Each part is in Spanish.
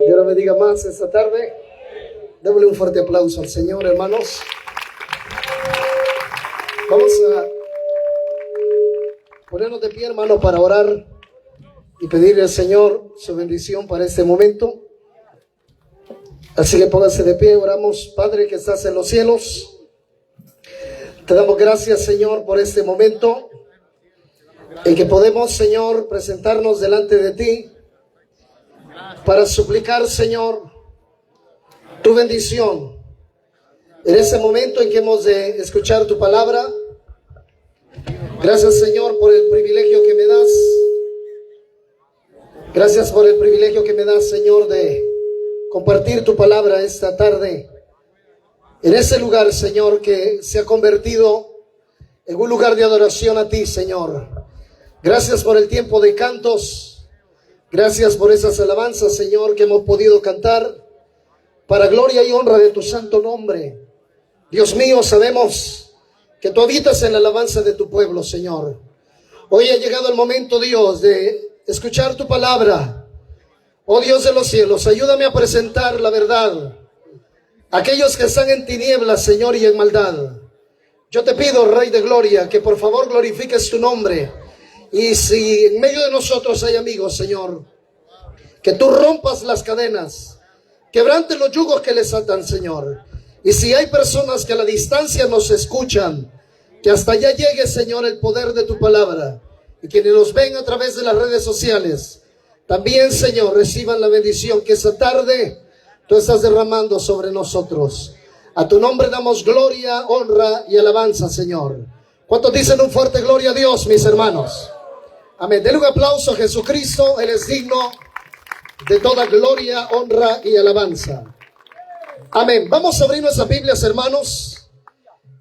Dios la bendiga más esta tarde. Démosle un fuerte aplauso al Señor, hermanos. Vamos a ponernos de pie, hermano, para orar y pedirle al Señor su bendición para este momento. Así que pónganse de pie, oramos. Padre que estás en los cielos, te damos gracias, Señor, por este momento en que podemos, Señor, presentarnos delante de ti para suplicar, Señor, tu bendición en ese momento en que hemos de escuchar tu palabra. Gracias, Señor, por el privilegio que me das. Gracias por el privilegio que me das, Señor, de compartir tu palabra esta tarde en ese lugar, Señor, que se ha convertido en un lugar de adoración a ti, Señor. Gracias por el tiempo de cantos. Gracias por esas alabanzas, Señor, que hemos podido cantar para gloria y honra de tu santo nombre. Dios mío, sabemos que tú habitas en la alabanza de tu pueblo, Señor. Hoy ha llegado el momento, Dios, de escuchar tu palabra. Oh Dios de los cielos, ayúdame a presentar la verdad a aquellos que están en tinieblas, Señor, y en maldad. Yo te pido, Rey de Gloria, que por favor glorifiques tu nombre. Y si en medio de nosotros hay amigos, Señor, que tú rompas las cadenas, quebrantes los yugos que les atan, Señor. Y si hay personas que a la distancia nos escuchan, que hasta allá llegue, Señor, el poder de tu palabra. Y quienes nos ven a través de las redes sociales, también, Señor, reciban la bendición que esta tarde tú estás derramando sobre nosotros. A tu nombre damos gloria, honra y alabanza, Señor. ¿Cuántos dicen un fuerte gloria a Dios, mis hermanos? Amén. Denle un aplauso a Jesucristo. Él es digno de toda gloria, honra y alabanza. Amén. Vamos a abrir nuestras Biblias, hermanos,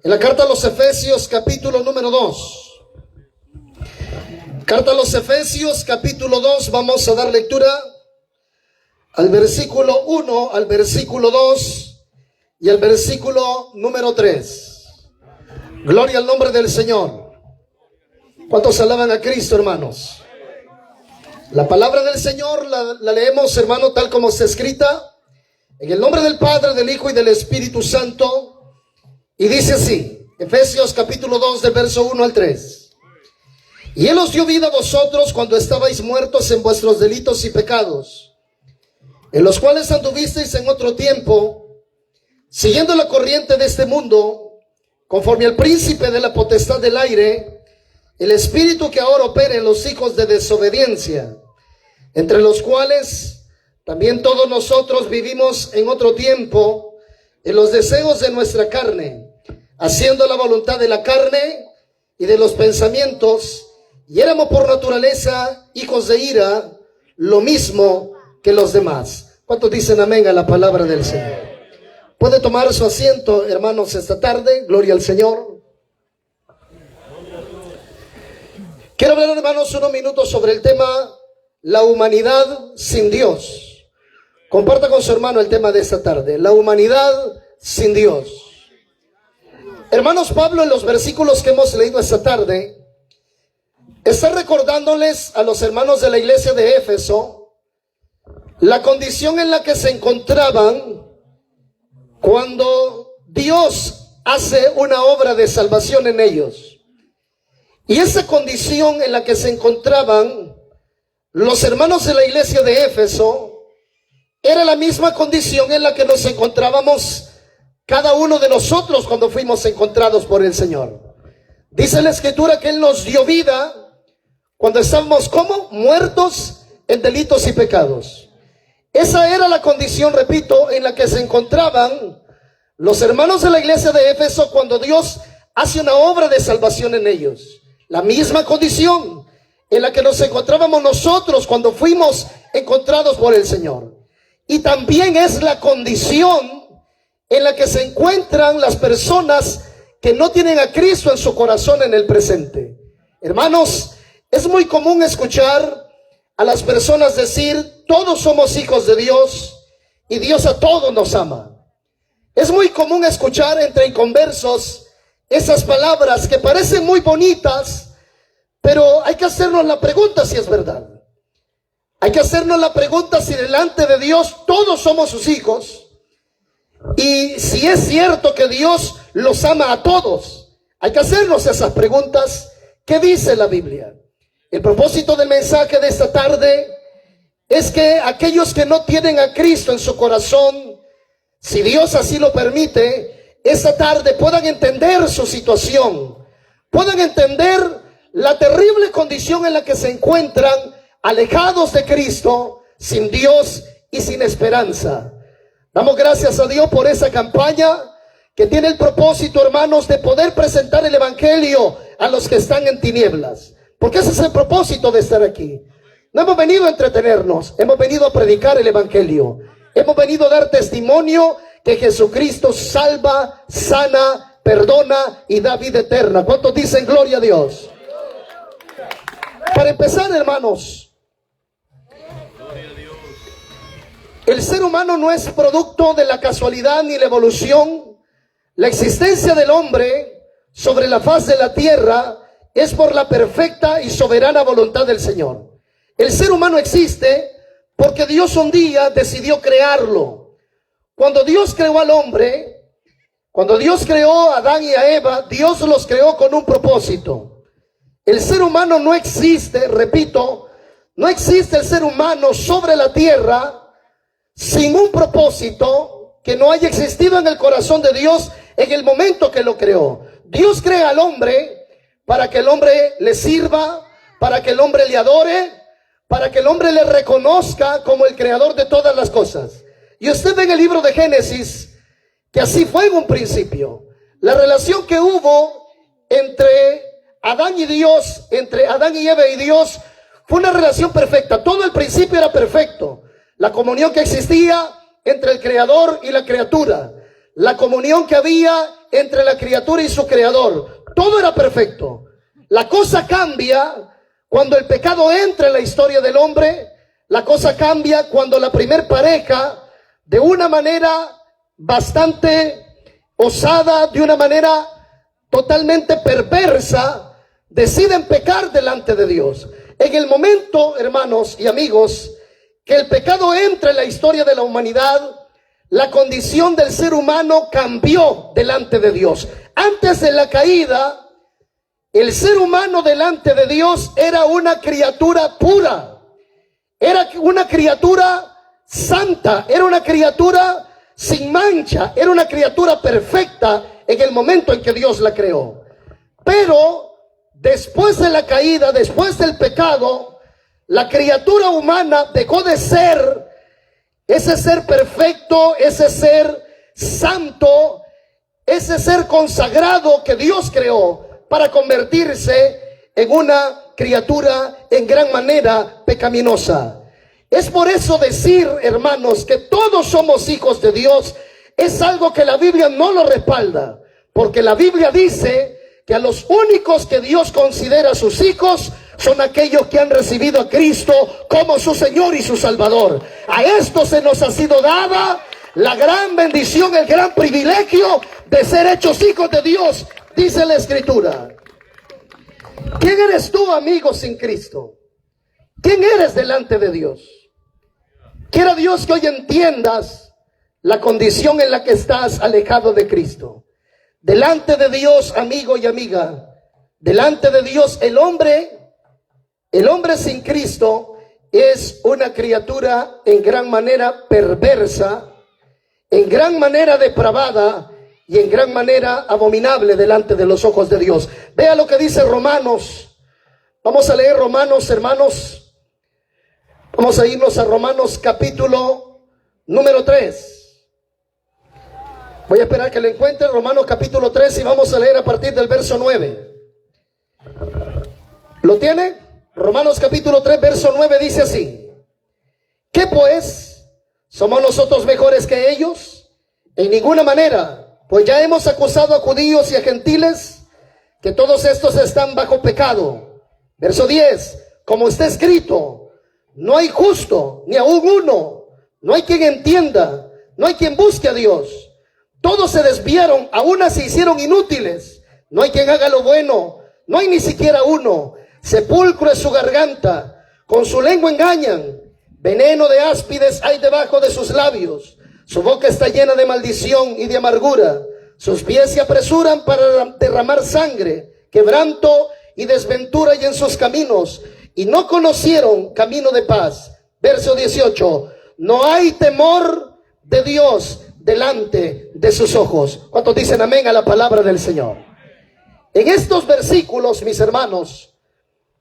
en la carta a los Efesios, capítulo número 2. Carta a los Efesios, capítulo 2. Vamos a dar lectura al versículo 1, al versículo 2 y al versículo número 3. Gloria al nombre del Señor. ¿Cuántos alaban a Cristo, hermanos? La palabra del Señor la leemos, hermano, tal como está escrita, en el nombre del Padre, del Hijo y del Espíritu Santo. Y dice así, Efesios capítulo 2, del verso 1 al 3. Y Él os dio vida a vosotros cuando estabais muertos en vuestros delitos y pecados, en los cuales anduvisteis en otro tiempo, siguiendo la corriente de este mundo, conforme al príncipe de la potestad del aire, el espíritu que ahora opera en los hijos de desobediencia, entre los cuales también todos nosotros vivimos en otro tiempo en los deseos de nuestra carne, haciendo la voluntad de la carne y de los pensamientos, y éramos por naturaleza hijos de ira, lo mismo que los demás. ¿Cuántos dicen amén a la palabra del Señor? Puede tomar su asiento, hermanos, esta tarde. Gloria al Señor. Quiero hablar, hermanos, unos minutos sobre el tema la humanidad sin Dios. Comparta con su hermano el tema de esta tarde, la humanidad sin Dios. Hermanos, Pablo en los versículos que hemos leído esta tarde está recordándoles a los hermanos de la iglesia de Éfeso la condición en la que se encontraban cuando Dios hace una obra de salvación en ellos. Y esa condición en la que se encontraban los hermanos de la iglesia de Éfeso era la misma condición en la que nos encontrábamos cada uno de nosotros cuando fuimos encontrados por el Señor. Dice la Escritura que Él nos dio vida cuando estábamos como muertos en delitos y pecados. Esa era la condición, repito, en la que se encontraban los hermanos de la iglesia de Éfeso cuando Dios hace una obra de salvación en ellos. La misma condición en la que nos encontrábamos nosotros cuando fuimos encontrados por el Señor. Y también es la condición en la que se encuentran las personas que no tienen a Cristo en su corazón en el presente. Hermanos, es muy común escuchar a las personas decir, todos somos hijos de Dios y Dios a todos nos ama. Es muy común escuchar entre inconversos esas palabras que parecen muy bonitas, pero hay que hacernos la pregunta si es verdad. Hay que hacernos la pregunta si delante de Dios todos somos sus hijos. Y si es cierto que Dios los ama a todos. Hay que hacernos esas preguntas. ¿Qué dice la Biblia? El propósito del mensaje de esta tarde es que aquellos que no tienen a Cristo en su corazón, si Dios así lo permite, esta tarde puedan entender su situación, puedan entender la terrible condición en la que se encuentran, alejados de Cristo, sin Dios y sin esperanza. Damos gracias a Dios por esa campaña que tiene el propósito, hermanos, de poder presentar el evangelio a los que están en tinieblas. Porque ese es el propósito de estar aquí. No hemos venido a entretenernos, hemos venido a predicar el evangelio. Hemos venido a dar testimonio que Jesucristo salva, sana, perdona y da vida eterna. ¿Cuántos dicen gloria a Dios? Para empezar, hermanos, el ser humano no es producto de la casualidad ni la evolución. La existencia del hombre sobre la faz de la tierra es por la perfecta y soberana voluntad del Señor. El ser humano existe porque Dios un día decidió crearlo. Cuando Dios creó al hombre, cuando Dios creó a Adán y a Eva, Dios los creó con un propósito. El ser humano no existe, repito, no existe el ser humano sobre la tierra sin un propósito que no haya existido en el corazón de Dios en el momento que lo creó. Dios crea al hombre para que el hombre le sirva, para que el hombre le adore, para que el hombre le reconozca como el creador de todas las cosas. Y usted ve en el libro de Génesis que así fue en un principio. La relación que hubo entre Adán y Dios, entre Adán y Eva y Dios, fue una relación perfecta. Todo el principio era perfecto. La comunión que existía entre el creador y la criatura, la comunión que había entre la criatura y su creador, todo era perfecto. La cosa cambia cuando el pecado entra en la historia del hombre. La cosa cambia cuando la primer pareja, de una manera bastante osada, de una manera totalmente perversa, deciden pecar delante de Dios. En el momento, hermanos y amigos, que el pecado entra en la historia de la humanidad, la condición del ser humano cambió delante de Dios. Antes de la caída, el ser humano delante de Dios era una criatura pura, era una criatura santa, era una criatura sin mancha, era una criatura perfecta en el momento en que Dios la creó. Pero después de la caída, después del pecado, la criatura humana dejó de ser ese ser perfecto, ese ser santo, ese ser consagrado que Dios creó, para convertirse en una criatura en gran manera pecaminosa. Es por eso decir, hermanos, que todos somos hijos de Dios, es algo que la Biblia no lo respalda, porque la Biblia dice que a los únicos que Dios considera sus hijos son aquellos que han recibido a Cristo como su Señor y su Salvador. A estos se nos ha sido dada la gran bendición, el gran privilegio de ser hechos hijos de Dios, dice la Escritura. ¿Quién eres tú, amigo, sin Cristo? ¿Quién eres delante de Dios? Quiera Dios que hoy entiendas la condición en la que estás alejado de Cristo. Delante de Dios, amigo y amiga, delante de Dios, el hombre sin Cristo es una criatura en gran manera perversa, en gran manera depravada y en gran manera abominable delante de los ojos de Dios. Vea lo que dice Romanos. Vamos a leer Romanos, hermanos. Vamos a irnos a Romanos capítulo número 3. Voy a esperar que lo encuentre, Romanos capítulo 3, y vamos a leer a partir del verso 9. ¿Lo tiene? Romanos capítulo 3, verso 9 dice así: ¿qué pues? ¿Somos nosotros mejores que ellos? En ninguna manera, pues ya hemos acusado a judíos y a gentiles que todos estos están bajo pecado. Verso 10, como está escrito, no hay justo, ni aún uno, no hay quien entienda, no hay quien busque a Dios. Todos se desviaron, a unas se hicieron inútiles, no hay quien haga lo bueno, no hay ni siquiera uno. Sepulcro es su garganta, con su lengua engañan, Veneno de áspides hay debajo de sus labios. Su boca está llena de maldición y de amargura. Sus pies se apresuran para derramar sangre. Quebranto y desventura hay en sus caminos, y no conocieron camino de paz. Verso 18. No hay temor de Dios delante de sus ojos. ¿Cuántos dicen amén a la palabra del Señor? En estos versículos, mis hermanos,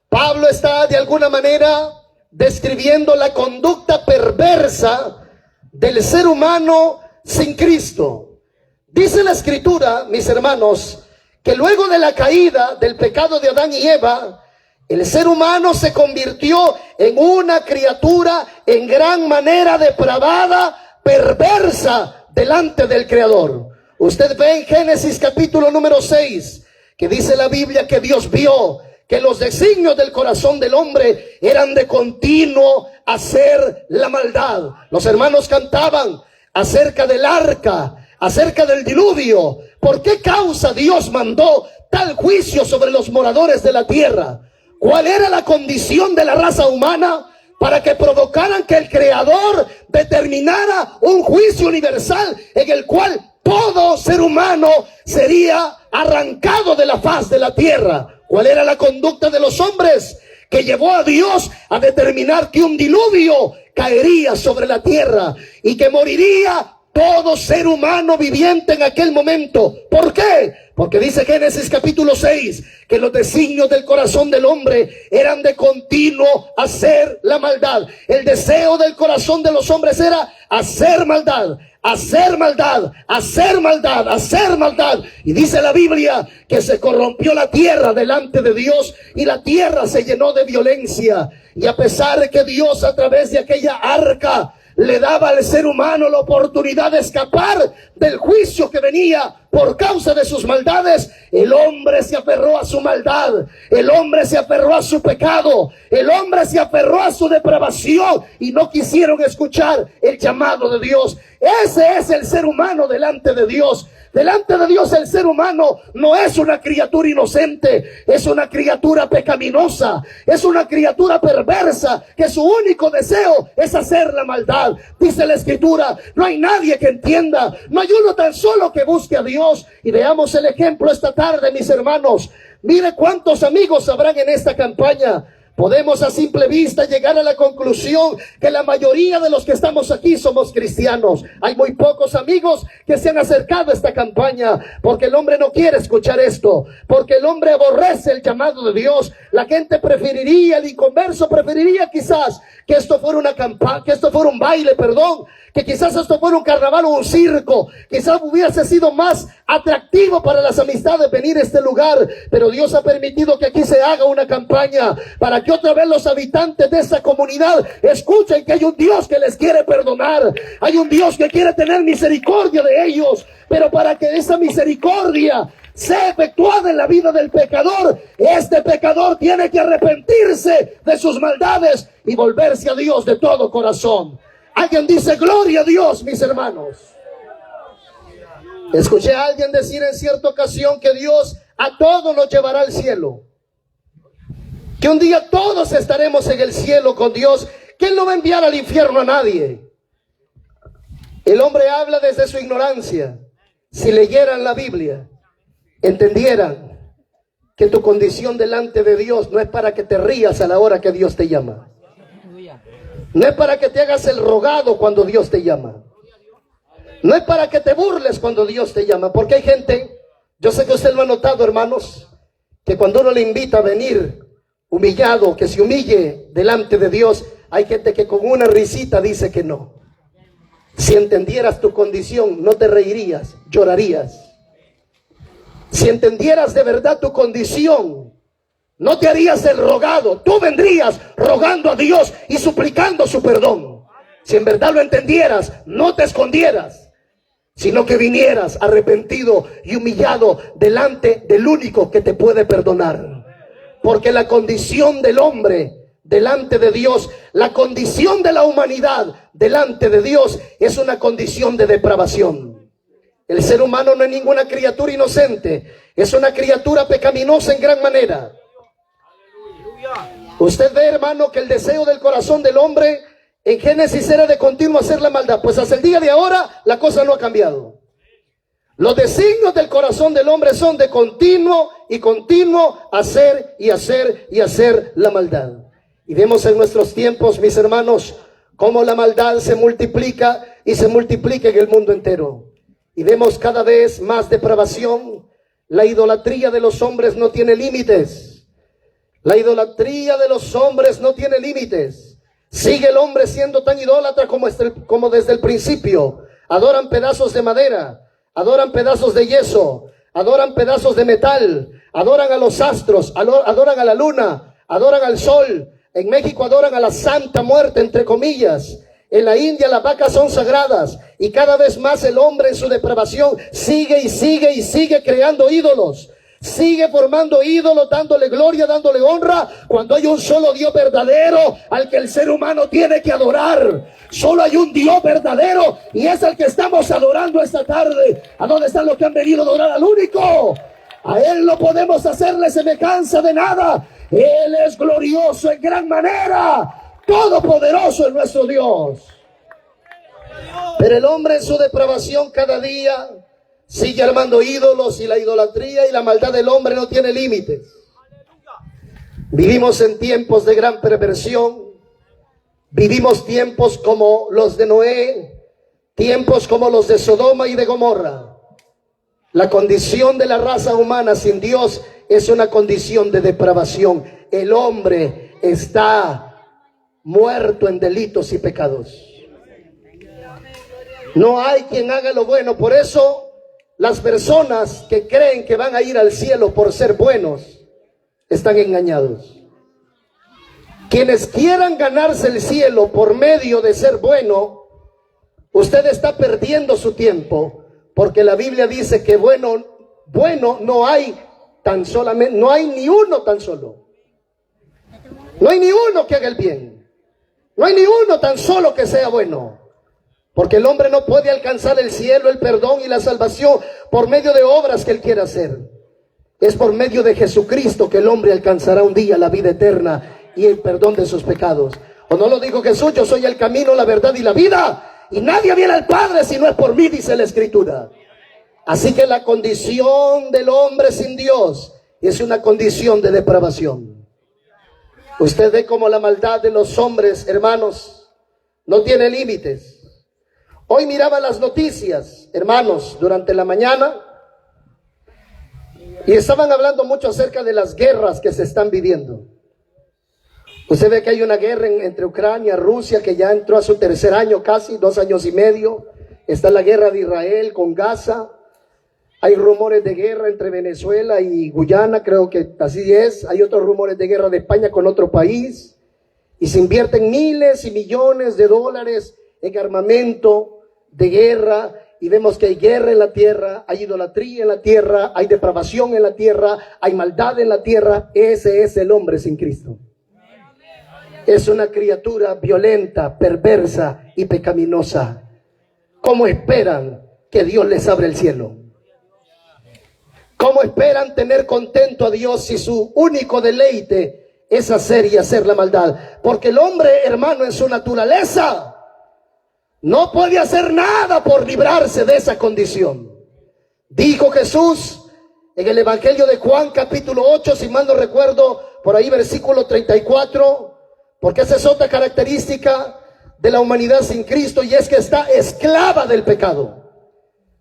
Pablo está de alguna manera describiendo la conducta perversa del ser humano sin Cristo. Dice la Escritura, mis hermanos, que luego de la caída del pecado de Adán y Eva, el ser humano se convirtió en una criatura en gran manera depravada, perversa delante del Creador. Usted ve en Génesis capítulo número 6, que dice la Biblia que Dios vio que los designios del corazón del hombre eran de continuo hacer la maldad. Los hermanos cantaban acerca del arca, acerca del diluvio. ¿Por qué causa Dios mandó tal juicio sobre los moradores de la tierra? ¿Cuál era la condición de la raza humana para que provocaran que el Creador determinara un juicio universal en el cual todo ser humano sería arrancado de la faz de la tierra? ¿Cuál era la conducta de los hombres que llevó a Dios a determinar que un diluvio caería sobre la tierra y que moriría todo ser humano viviente en aquel momento? ¿Por qué? Porque dice Génesis capítulo 6 que los designios del corazón del hombre eran de continuo hacer la maldad. El deseo del corazón de los hombres era hacer maldad, hacer maldad, hacer maldad, hacer maldad. Y dice la Biblia que se corrompió la tierra delante de Dios y la tierra se llenó de violencia. Y a pesar de que Dios a través de aquella arca le daba al ser humano la oportunidad de escapar del juicio que venía por causa de sus maldades, el hombre se aferró a su maldad, el hombre se aferró a su pecado, el hombre se aferró a su depravación y no quisieron escuchar el llamado de Dios. Ese es el ser humano delante de Dios. Delante de Dios el ser humano no es una criatura inocente, es una criatura pecaminosa, es una criatura perversa que su único deseo es hacer la maldad. Dice la Escritura, no hay nadie que entienda, no hay uno tan solo que busque a Dios. Y veamos el ejemplo esta tarde, mis hermanos. Mire cuántos amigos habrán en esta campaña. Podemos a simple vista llegar a la conclusión que la mayoría de los que estamos aquí somos cristianos. Hay muy pocos amigos que se han acercado a esta campaña porque el hombre no quiere escuchar esto, porque el hombre aborrece el llamado de Dios. La gente preferiría, el inconverso preferiría quizás que esto fuera una campaña, que esto fuera un baile, que quizás esto fuera un carnaval o un circo. Quizás hubiese sido más atractivo para las amistades venir a este lugar, pero Dios ha permitido que aquí se haga una campaña para que otra vez los habitantes de esa comunidad escuchen que hay un Dios que les quiere perdonar, hay un Dios que quiere tener misericordia de ellos, pero para que esa misericordia sea efectuada en la vida del pecador, este pecador tiene que arrepentirse de sus maldades y volverse a Dios de todo corazón. Alguien dice gloria a Dios, mis hermanos. Escuché a alguien decir en cierta ocasión que Dios a todos nos llevará al cielo, que un día todos estaremos en el cielo con Dios, que Él no va a enviar al infierno a nadie. El hombre habla desde su ignorancia. Si leyeran la Biblia, entendieran que tu condición delante de Dios no es para que te rías a la hora que Dios te llama, no es para que te hagas el rogado cuando Dios te llama, no es para que te burles cuando Dios te llama. Porque hay gente, yo sé que usted lo ha notado, hermanos, que cuando uno le invita a venir humillado, que se humille delante de Dios, hay gente que con una risita dice que no. Si entendieras tu condición, no te reirías, llorarías. Si entendieras de verdad tu condición, no te harías el rogado, tú vendrías rogando a Dios y suplicando su perdón. Si en verdad lo entendieras, no te escondieras, sino que vinieras arrepentido y humillado delante del único que te puede perdonar. Porque la condición del hombre delante de Dios, la condición de la humanidad delante de Dios es una condición de depravación. El ser humano no es ninguna criatura inocente, es una criatura pecaminosa en gran manera. Usted ve, hermano, que el deseo del corazón del hombre En Génesis era de continuo hacer la maldad. Pues hasta el día de ahora la cosa no ha cambiado. Los designios del corazón del hombre son de continuo y continuo hacer y hacer y hacer la maldad. Y vemos en nuestros tiempos, mis hermanos, cómo la maldad se multiplica y se multiplica en el mundo entero. Y vemos cada vez más depravación. La idolatría de los hombres no tiene límites. La idolatría de los hombres no tiene límites. Sigue el hombre siendo tan idólatra como desde el principio. Adoran pedazos de madera, adoran pedazos de yeso, adoran pedazos de metal, adoran a los astros, adoran a la luna, adoran al sol. En México adoran a la Santa Muerte, entre comillas. En la India las vacas son sagradas. Y cada vez más el hombre en su depravación sigue y sigue y sigue creando ídolos. Sigue formando ídolos, dándole gloria, dándole honra, cuando hay un solo Dios verdadero al que el ser humano tiene que adorar. Solo hay un Dios verdadero y es el que estamos adorando esta tarde. ¿A dónde están los que han venido a adorar al único? A Él no podemos hacerle semejanza de nada. Él es glorioso en gran manera. Todopoderoso es nuestro Dios. Pero el hombre en su depravación cada día sigue armando ídolos, y la idolatría y la maldad del hombre no tiene límites. Vivimos en tiempos de gran perversión. Vivimos tiempos como los de Noé, tiempos como los de Sodoma y de Gomorra. La condición de la raza humana sin Dios es una condición de depravación. El hombre está muerto en delitos y pecados. No hay quien haga lo bueno. Por eso las personas que creen que van a ir al cielo por ser buenos están engañados. Quienes quieran ganarse el cielo por medio de ser bueno, usted está perdiendo su tiempo, porque la Biblia dice que bueno no hay tan solamente, no hay ni uno tan solo. No hay ni uno que haga el bien. No hay ni uno tan solo que sea bueno. Porque el hombre no puede alcanzar el cielo, el perdón y la salvación por medio de obras que él quiera hacer. Es por medio de Jesucristo que el hombre alcanzará un día la vida eterna y el perdón de sus pecados. ¿O no lo dijo Jesús? Yo soy el camino, la verdad y la vida, y nadie viene al Padre si no es por mí, dice la Escritura. Así que la condición del hombre sin Dios es una condición de depravación. Usted ve como la maldad de los hombres, hermanos, no tiene límites. Hoy miraba las noticias, hermanos, durante la mañana, y estaban hablando mucho acerca de las guerras que se están viviendo. Usted ve que hay una guerra entre Ucrania y Rusia que ya entró a su tercer año casi, 2 años y medio. Está la guerra de Israel con Gaza. Hay rumores de guerra entre Venezuela y Guyana, creo que así es. Hay otros rumores de guerra de España con otro país. Y se invierten miles y millones de dólares en armamento de guerra, y vemos que hay guerra en la tierra, hay idolatría en la tierra, hay depravación en la tierra, hay maldad en la tierra. Ese es el hombre sin Cristo. Es una criatura violenta, perversa y pecaminosa. ¿Cómo esperan que Dios les abra el cielo? ¿Cómo esperan tener contento a Dios si su único deleite es hacer y hacer la maldad? Porque el hombre, hermano, en su naturaleza no puede hacer nada por librarse de esa condición. Dijo Jesús en el Evangelio de Juan capítulo 8, si mal no recuerdo, por ahí versículo 34, porque esa es otra característica de la humanidad sin Cristo, y es que está esclava del pecado.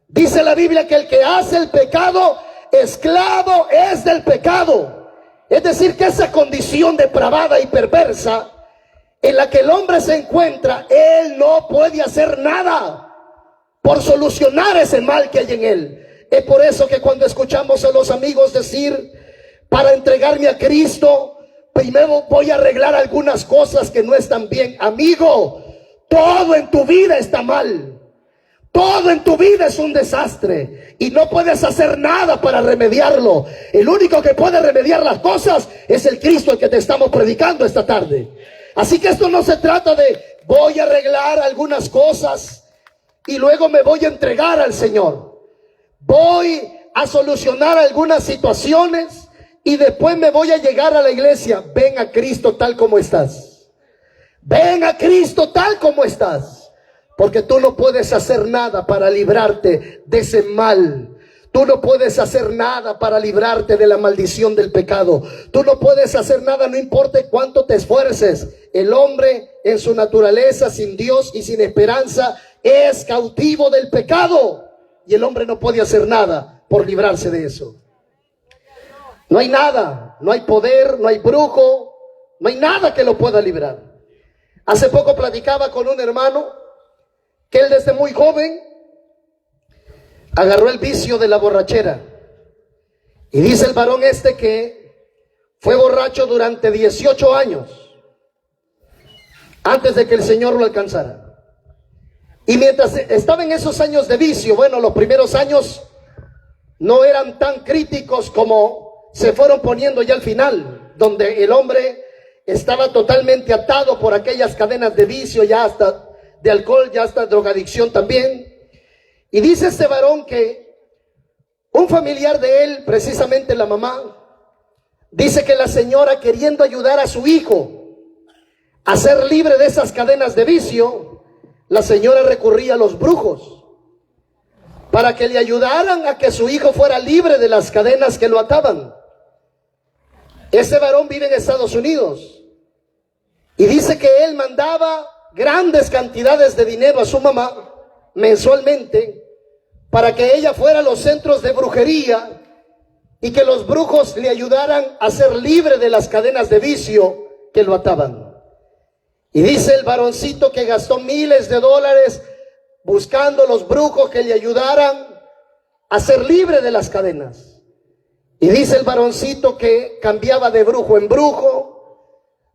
Dice la Biblia que el que hace el pecado, esclavo es del pecado. Es decir, que esa condición depravada y perversa en la que el hombre se encuentra, él no puede hacer nada por solucionar ese mal que hay en él. Es por eso que cuando escuchamos a los amigos decir, para entregarme a Cristo, primero voy a arreglar algunas cosas que no están bien. Amigo, todo en tu vida está mal. Todo en tu vida es un desastre y no puedes hacer nada para remediarlo. El único que puede remediar las cosas es el Cristo al que te estamos predicando esta tarde. Así que esto no se trata de voy a arreglar algunas cosas y luego me voy a entregar al Señor. Voy a solucionar algunas situaciones y después me voy a llegar a la iglesia. Ven a Cristo tal como estás. Ven a Cristo tal como estás, porque tú no puedes hacer nada para librarte de ese mal. Tú no puedes hacer nada para librarte de la maldición del pecado. Tú no puedes hacer nada, no importa cuánto te esfuerces. El hombre en su naturaleza, sin Dios y sin esperanza, es cautivo del pecado. Y el hombre no puede hacer nada por librarse de eso. No hay nada, no hay poder, no hay brujo, no hay nada que lo pueda librar. Hace poco platicaba con un hermano que él desde muy joven agarró el vicio de la borrachera. Y dice el varón este que fue borracho durante 18 años antes de que el Señor lo alcanzara. Y mientras estaba en esos años de vicio, bueno, los primeros años no eran tan críticos como se fueron poniendo ya al final, donde el hombre estaba totalmente atado por aquellas cadenas de vicio, ya hasta de alcohol, ya hasta drogadicción también. Y dice este varón que un familiar de él, precisamente la mamá, dice que la señora, queriendo ayudar a su hijo a ser libre de esas cadenas de vicio, la señora recurría a los brujos para que le ayudaran a que su hijo fuera libre de las cadenas que lo ataban. Ese varón vive en Estados Unidos y dice que él mandaba grandes cantidades de dinero a su mamá mensualmente para que ella fuera a los centros de brujería y que los brujos le ayudaran a ser libre de las cadenas de vicio que lo ataban. Y dice el varoncito que gastó miles de dólares buscando los brujos que le ayudaran a ser libre de las cadenas. Y dice el varoncito que cambiaba de brujo en brujo,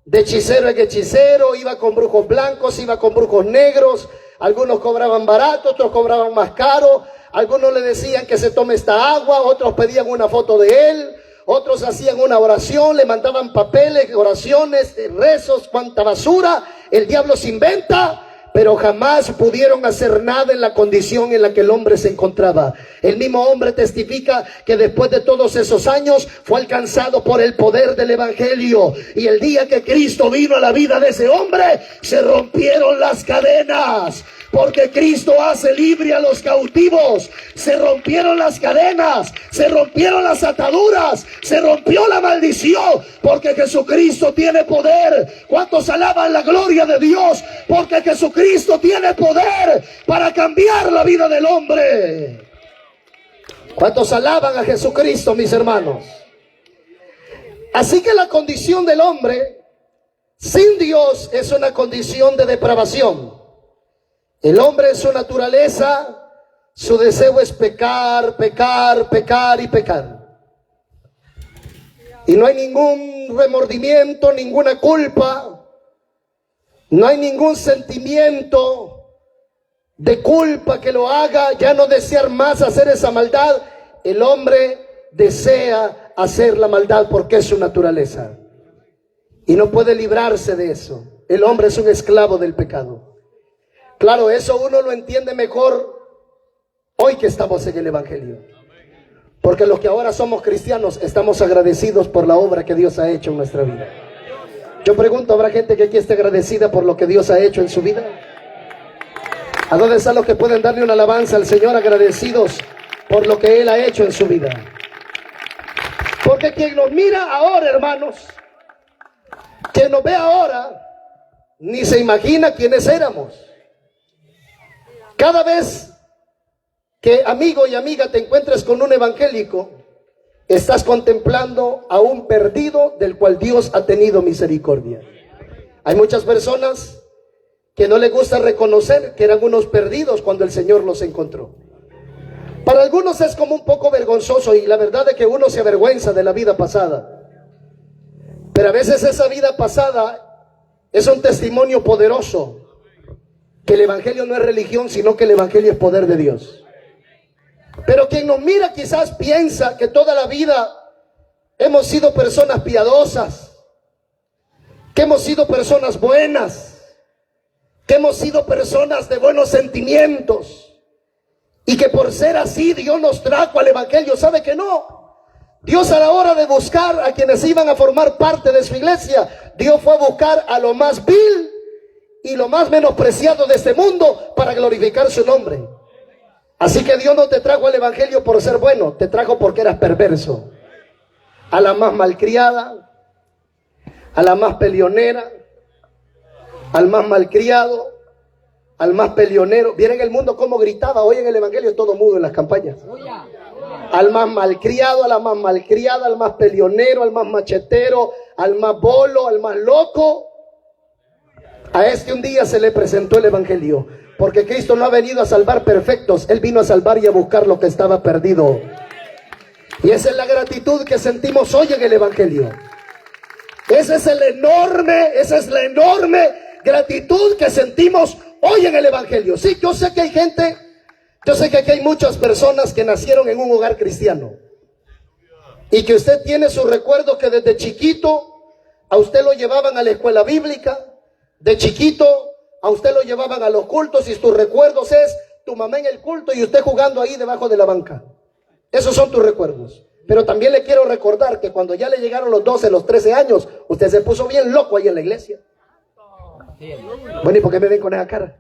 de hechicero en hechicero, iba con brujos blancos, iba con brujos negros. Algunos cobraban barato, otros cobraban más caro. Algunos le decían que se tome esta agua, otros pedían una foto de él, otros hacían una oración, le mandaban papeles, oraciones, rezos, cuanta basura el diablo se inventa, pero jamás pudieron hacer nada en la condición en la que el hombre se encontraba. El mismo hombre testifica que después de todos esos años fue alcanzado por el poder del evangelio, y el día que Cristo vino a la vida de ese hombre, se rompieron las cadenas, porque Cristo hace libre a los cautivos. Se rompieron las cadenas, se rompieron las ataduras, se rompió la maldición, porque Jesucristo tiene poder. ¿Cuántos alaban la gloria de Dios? Porque Jesucristo tiene poder para cambiar la vida del hombre. ¿Cuántos alaban a Jesucristo, mis hermanos? Así que la condición del hombre sin Dios es una condición de depravación. El hombre en su naturaleza, su deseo es pecar, pecar, pecar y pecar. Y no hay ningún remordimiento, ninguna culpa, no hay ningún sentimiento de culpa que lo haga ya no desear más hacer esa maldad. El hombre desea hacer la maldad porque es su naturaleza y no puede librarse de eso. El hombre es un esclavo del pecado. Claro, eso uno lo entiende mejor hoy que estamos en el evangelio, porque los que ahora somos cristianos estamos agradecidos por la obra que Dios ha hecho en nuestra vida. Yo pregunto, ¿habrá gente que aquí esté agradecida por lo que Dios ha hecho en su vida? ¿A dónde están los que pueden darle una alabanza al Señor agradecidos por lo que Él ha hecho en su vida? Porque quien nos mira ahora, hermanos, quien nos ve ahora, ni se imagina quiénes éramos. Cada vez que, amigo y amiga, te encuentres con un evangélico, estás contemplando a un perdido del cual Dios ha tenido misericordia. Hay muchas personas que no les gusta reconocer que eran unos perdidos cuando el Señor los encontró. Para algunos es como un poco vergonzoso, y la verdad es que uno se avergüenza de la vida pasada. Pero a veces esa vida pasada es un testimonio poderoso, que el evangelio no es religión, sino que el evangelio es poder de Dios. Pero quien nos mira quizás piensa que toda la vida hemos sido personas piadosas, que hemos sido personas buenas, que hemos sido personas de buenos sentimientos, y que por ser así Dios nos trajo al evangelio. ¿Sabe que no? Dios, a la hora de buscar a quienes iban a formar parte de su iglesia, Dios fue a buscar a lo más vil y lo más menospreciado de este mundo para glorificar su nombre. Así que Dios no te trajo al evangelio por ser bueno, te trajo porque eras perverso. A la más malcriada, a la más peleonera, al más malcriado, al más peleonero. Vieron el mundo cómo gritaba hoy en el evangelio, todo mudo en las campañas. Al más malcriado, a la más malcriada, al más peleonero, al más machetero, al más bolo, al más loco. A este un día se le presentó el evangelio, porque Cristo no ha venido a salvar perfectos, Él vino a salvar y a buscar lo que estaba perdido. Y esa es la gratitud que sentimos hoy en el evangelio. Esa es la enorme gratitud que sentimos hoy en el evangelio. Sí, yo sé que hay gente, yo sé que aquí hay muchas personas que nacieron en un hogar cristiano y que usted tiene su recuerdo que desde chiquito a usted lo llevaban a la escuela bíblica, de chiquito a usted lo llevaban a los cultos y tus recuerdos es tu mamá en el culto y usted jugando ahí debajo de la banca. Esos son tus recuerdos. Pero también le quiero recordar que cuando ya le llegaron los 12, los 13 años, usted se puso bien loco ahí en la iglesia. Bueno, ¿y por qué me ven con esa cara?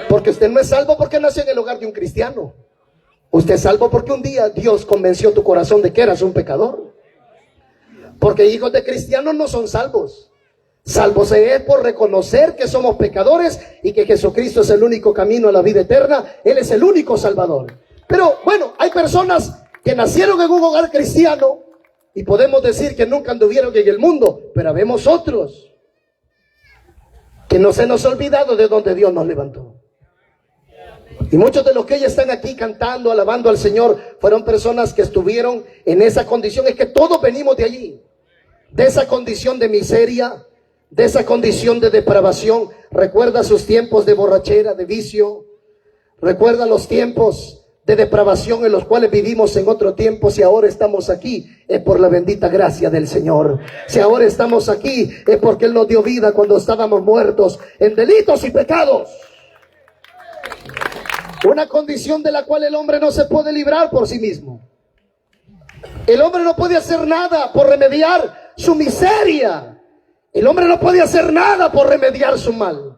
Porque usted no es salvo porque nació en el hogar de un cristiano. Usted es salvo porque un día Dios convenció tu corazón de que eras un pecador. Porque hijos de cristianos no son salvos. Salvos es por reconocer que somos pecadores y que Jesucristo es el único camino a la vida eterna. Él es el único salvador. Pero bueno, hay personas que nacieron en un hogar cristiano y podemos decir que nunca anduvieron en el mundo, pero habemos otros que no se nos ha olvidado de donde Dios nos levantó. Y muchos de los que ya están aquí cantando, alabando al Señor, fueron personas que estuvieron en esa condición. Es que todos venimos de allí, de esa condición de miseria, de esa condición de depravación. Recuerda sus tiempos de borrachera, de vicio. Recuerda los tiempos de depravación en los cuales vivimos en otro tiempo. Si ahora estamos aquí, es por la bendita gracia del Señor. Si ahora estamos aquí, es porque Él nos dio vida cuando estábamos muertos en delitos y pecados. Una condición de la cual el hombre no se puede librar por sí mismo. El hombre no puede hacer nada por remediar su miseria. El hombre no puede hacer nada por remediar su mal.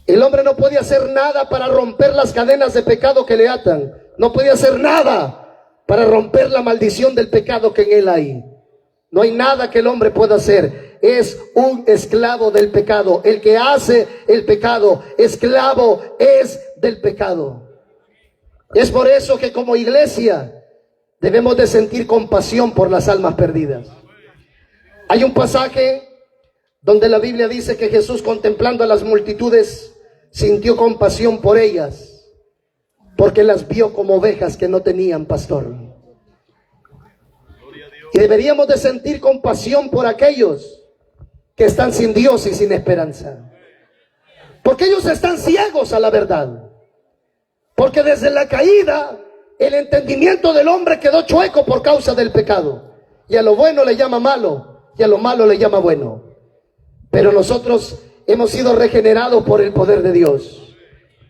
El hombre no puede hacer nada para romper las cadenas de pecado que le atan. No puede hacer nada para romper la maldición del pecado que en él hay. No hay nada que el hombre pueda hacer. Es un esclavo del pecado. El que hace el pecado, esclavo es del pecado. Es por eso que como iglesia debemos de sentir compasión por las almas perdidas. Hay un pasaje donde la Biblia dice que Jesús, contemplando a las multitudes, sintió compasión por ellas, porque las vio como ovejas que no tenían pastor. Y deberíamos de sentir compasión por aquellos que están sin Dios y sin esperanza, porque ellos están ciegos a la verdad, porque desde la caída el entendimiento del hombre quedó chueco por causa del pecado, y a lo bueno le llama malo y a lo malo le llama bueno. Pero nosotros hemos sido regenerados por el poder de Dios.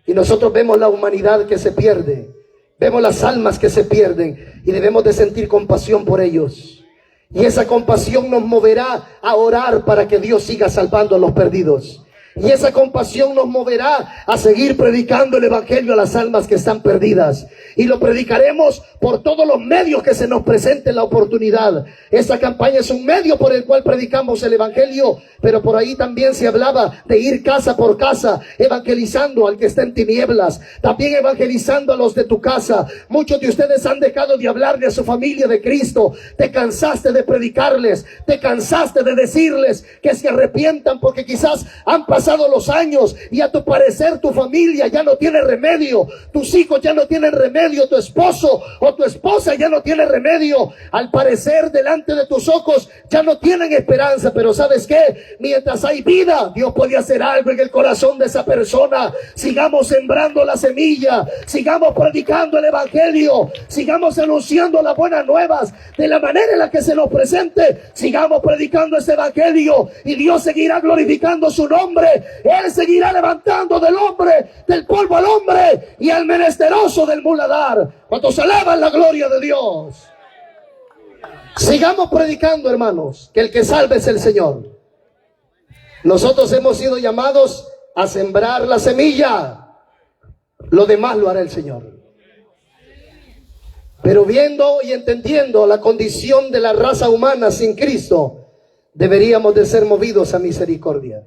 Y nosotros vemos la humanidad que se pierde. Vemos las almas que se pierden. Y debemos de sentir compasión por ellos. Y esa compasión nos moverá a orar para que Dios siga salvando a los perdidos. Y esa compasión nos moverá a seguir predicando el evangelio a las almas que están perdidas. Y lo predicaremos por todos los medios que se nos presente la oportunidad. Esta campaña es un medio por el cual predicamos el evangelio, pero por ahí también se hablaba de ir casa por casa, evangelizando al que está en tinieblas, también evangelizando a los de tu casa. Muchos de ustedes han dejado de hablarle a su familia de Cristo. Te cansaste de predicarles, te cansaste de decirles que se arrepientan porque quizás han pasado los años y a tu parecer tu familia ya no tiene remedio, tus hijos ya no tienen remedio, tu esposo o tu esposa ya no tiene remedio. Al parecer delante de tus ojos ya no tienen esperanza, pero ¿sabes qué? Mientras hay vida, Dios puede hacer algo en el corazón de esa persona. Sigamos sembrando la semilla, sigamos predicando el evangelio, sigamos anunciando las buenas nuevas de la manera en la que se nos presente. Sigamos predicando este evangelio y Dios seguirá glorificando su nombre. Él seguirá levantando del hombre, del polvo al hombre, y al menesteroso del muladar. Cuantos alaban la gloria de Dios. Sigamos predicando, hermanos, que el que salve es el Señor. Nosotros hemos sido llamados a sembrar la semilla. Lo demás lo hará el Señor. Pero viendo y entendiendo la condición de la raza humana sin Cristo, deberíamos de ser movidos a misericordia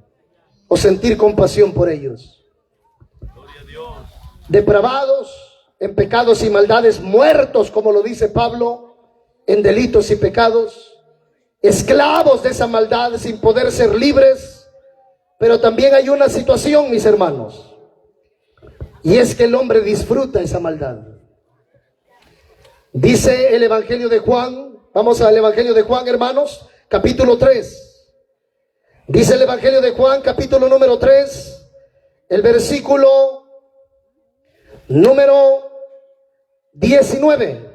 o sentir compasión por ellos. Depravados en pecados y maldades, muertos, como lo dice Pablo, en delitos y pecados, esclavos de esa maldad sin poder ser libres. Pero también hay una situación, mis hermanos, y es que el hombre disfruta esa maldad. Dice el Evangelio de Juan, vamos al Evangelio de Juan, hermanos, capítulo 3. Dice el Evangelio de Juan, capítulo número 3, el versículo número 19.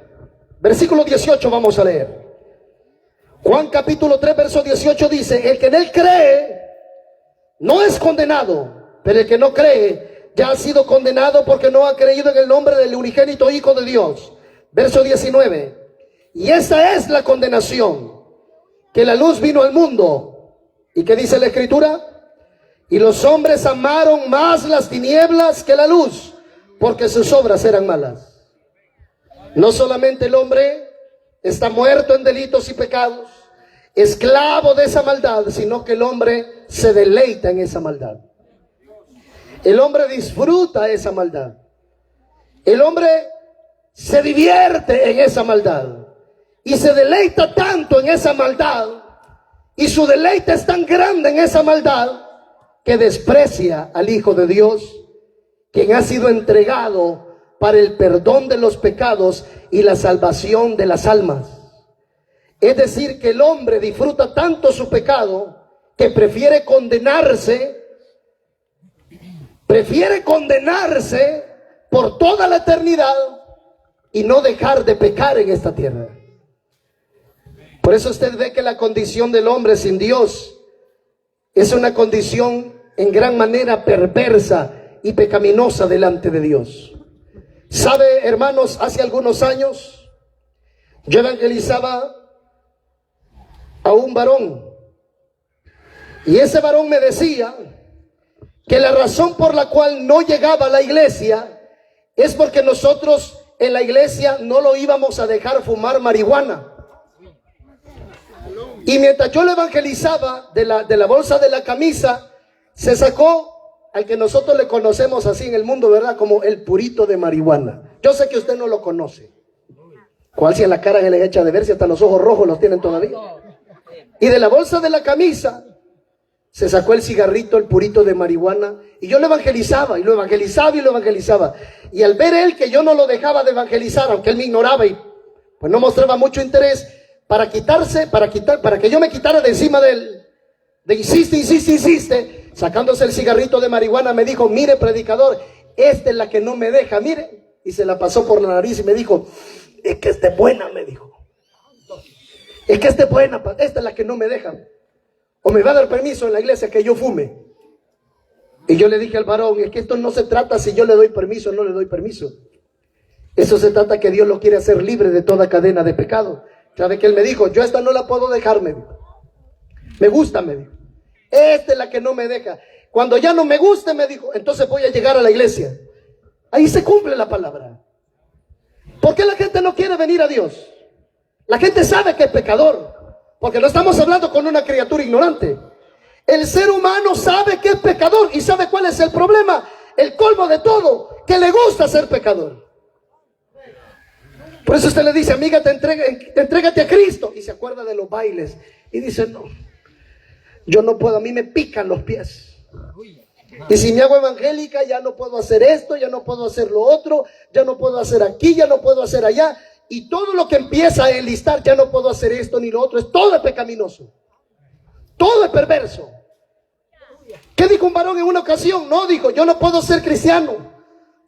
Versículo 18 vamos a leer. Juan capítulo 3, verso 18 dice: el que en él cree no es condenado, pero el que no cree ya ha sido condenado porque no ha creído en el nombre del unigénito Hijo de Dios. Verso 19. Y esta es la condenación, que la luz vino al mundo. ¿Y qué dice la Escritura? Y los hombres amaron más las tinieblas que la luz, porque sus obras eran malas. No solamente el hombre está muerto en delitos y pecados, esclavo de esa maldad, sino que el hombre se deleita en esa maldad. El hombre disfruta esa maldad. El hombre se divierte en esa maldad y se deleita tanto en esa maldad, y su deleite es tan grande en esa maldad que desprecia al Hijo de Dios, quien ha sido entregado para el perdón de los pecados y la salvación de las almas. Es decir, que el hombre disfruta tanto su pecado que prefiere condenarse por toda la eternidad y no dejar de pecar en esta tierra. Por eso usted ve que la condición del hombre sin Dios es una condición en gran manera perversa y pecaminosa delante de Dios. ¿Sabe, hermanos? Hace algunos años yo evangelizaba a un varón, y ese varón me decía que la razón por la cual no llegaba a la iglesia es porque nosotros en la iglesia no lo íbamos a dejar fumar marihuana. Y mientras yo le evangelizaba, de la bolsa de la camisa se sacó al que nosotros le conocemos así en el mundo, ¿verdad? Como el purito de marihuana. Yo sé que usted no lo conoce. ¿Cuál si en la cara se le echa de ver si hasta los ojos rojos los tienen todavía? Y de la bolsa de la camisa se sacó el cigarrito, el purito de marihuana, y yo lo evangelizaba, y lo evangelizaba, y lo evangelizaba. Y al ver él que yo no lo dejaba de evangelizar, aunque él me ignoraba y pues no mostraba mucho interés, para que yo me quitara de encima de él, de insiste, sacándose el cigarrito de marihuana, me dijo: mire, predicador, esta es la que no me deja, mire. Y se la pasó por la nariz y me dijo: es que esta es buena, me dijo. Es que esta es buena, esta es la que no me deja. O me va a dar permiso en la iglesia que yo fume. Y yo le dije al varón: es que esto no se trata si yo le doy permiso o no le doy permiso. Eso se trata que Dios lo quiere hacer libre de toda cadena de pecado. ¿Sabe que él me dijo? Yo esta no la puedo dejar, me dijo. Me gusta, me dijo. Esta es la que no me deja. Cuando ya no me guste, me dijo, entonces voy a llegar a la iglesia. Ahí se cumple la palabra. ¿Por qué la gente no quiere venir a Dios? La gente sabe que es pecador, porque no estamos hablando con una criatura ignorante. El ser humano sabe que es pecador. ¿Y sabe cuál es el problema? El colmo de todo, que le gusta ser pecador. Por eso usted le dice: amiga, entrégate a Cristo. Y se acuerda de los bailes y dice: no, yo no puedo, a mí me pican los pies. Y si me hago evangélica, ya no puedo hacer esto, ya no puedo hacer lo otro, ya no puedo hacer aquí, ya no puedo hacer allá. Y todo lo que empieza a enlistar: ya no puedo hacer esto ni lo otro, todo es pecaminoso, todo es perverso. ¿Qué dijo un varón en una ocasión? No, dijo: yo no puedo ser cristiano,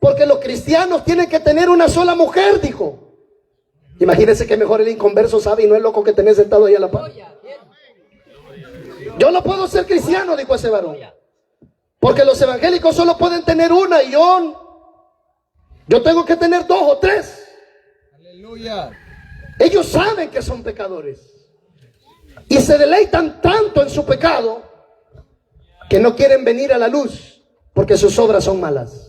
porque los cristianos tienen que tener una sola mujer, dijo. Imagínense que mejor el inconverso sabe y no el loco que tenés sentado ahí a la par. Yo no puedo ser cristiano, dijo ese varón, porque los evangélicos solo pueden tener una, y yo tengo que tener 2 o 3. Aleluya. Ellos saben que son pecadores y se deleitan tanto en su pecado que no quieren venir a la luz porque sus obras son malas.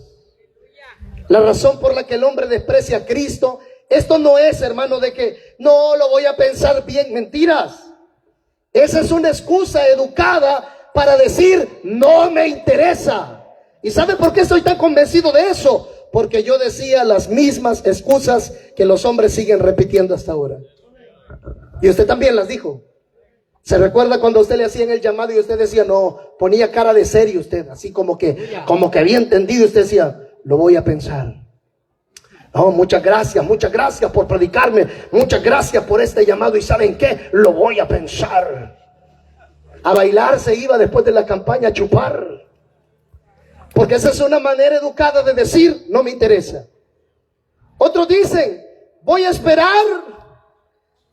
La razón por la que el hombre desprecia a Cristo, esto no es, hermano, de que no lo voy a pensar bien. Mentiras. Esa es una excusa educada para decir no me interesa. ¿Y sabe por qué estoy tan convencido de eso? Porque yo decía las mismas excusas que los hombres siguen repitiendo hasta ahora. Y usted también las dijo. ¿Se recuerda cuando usted le hacían el llamado y usted decía no? Ponía cara de serio usted, así como que había entendido. Usted decía, lo voy a pensar. No, muchas gracias por predicarme, muchas gracias por este llamado. ¿Y saben qué? Lo voy a pensar. A bailar se iba después de la campaña, a chupar. Porque esa es una manera educada de decir, no me interesa. Otros dicen, voy a esperar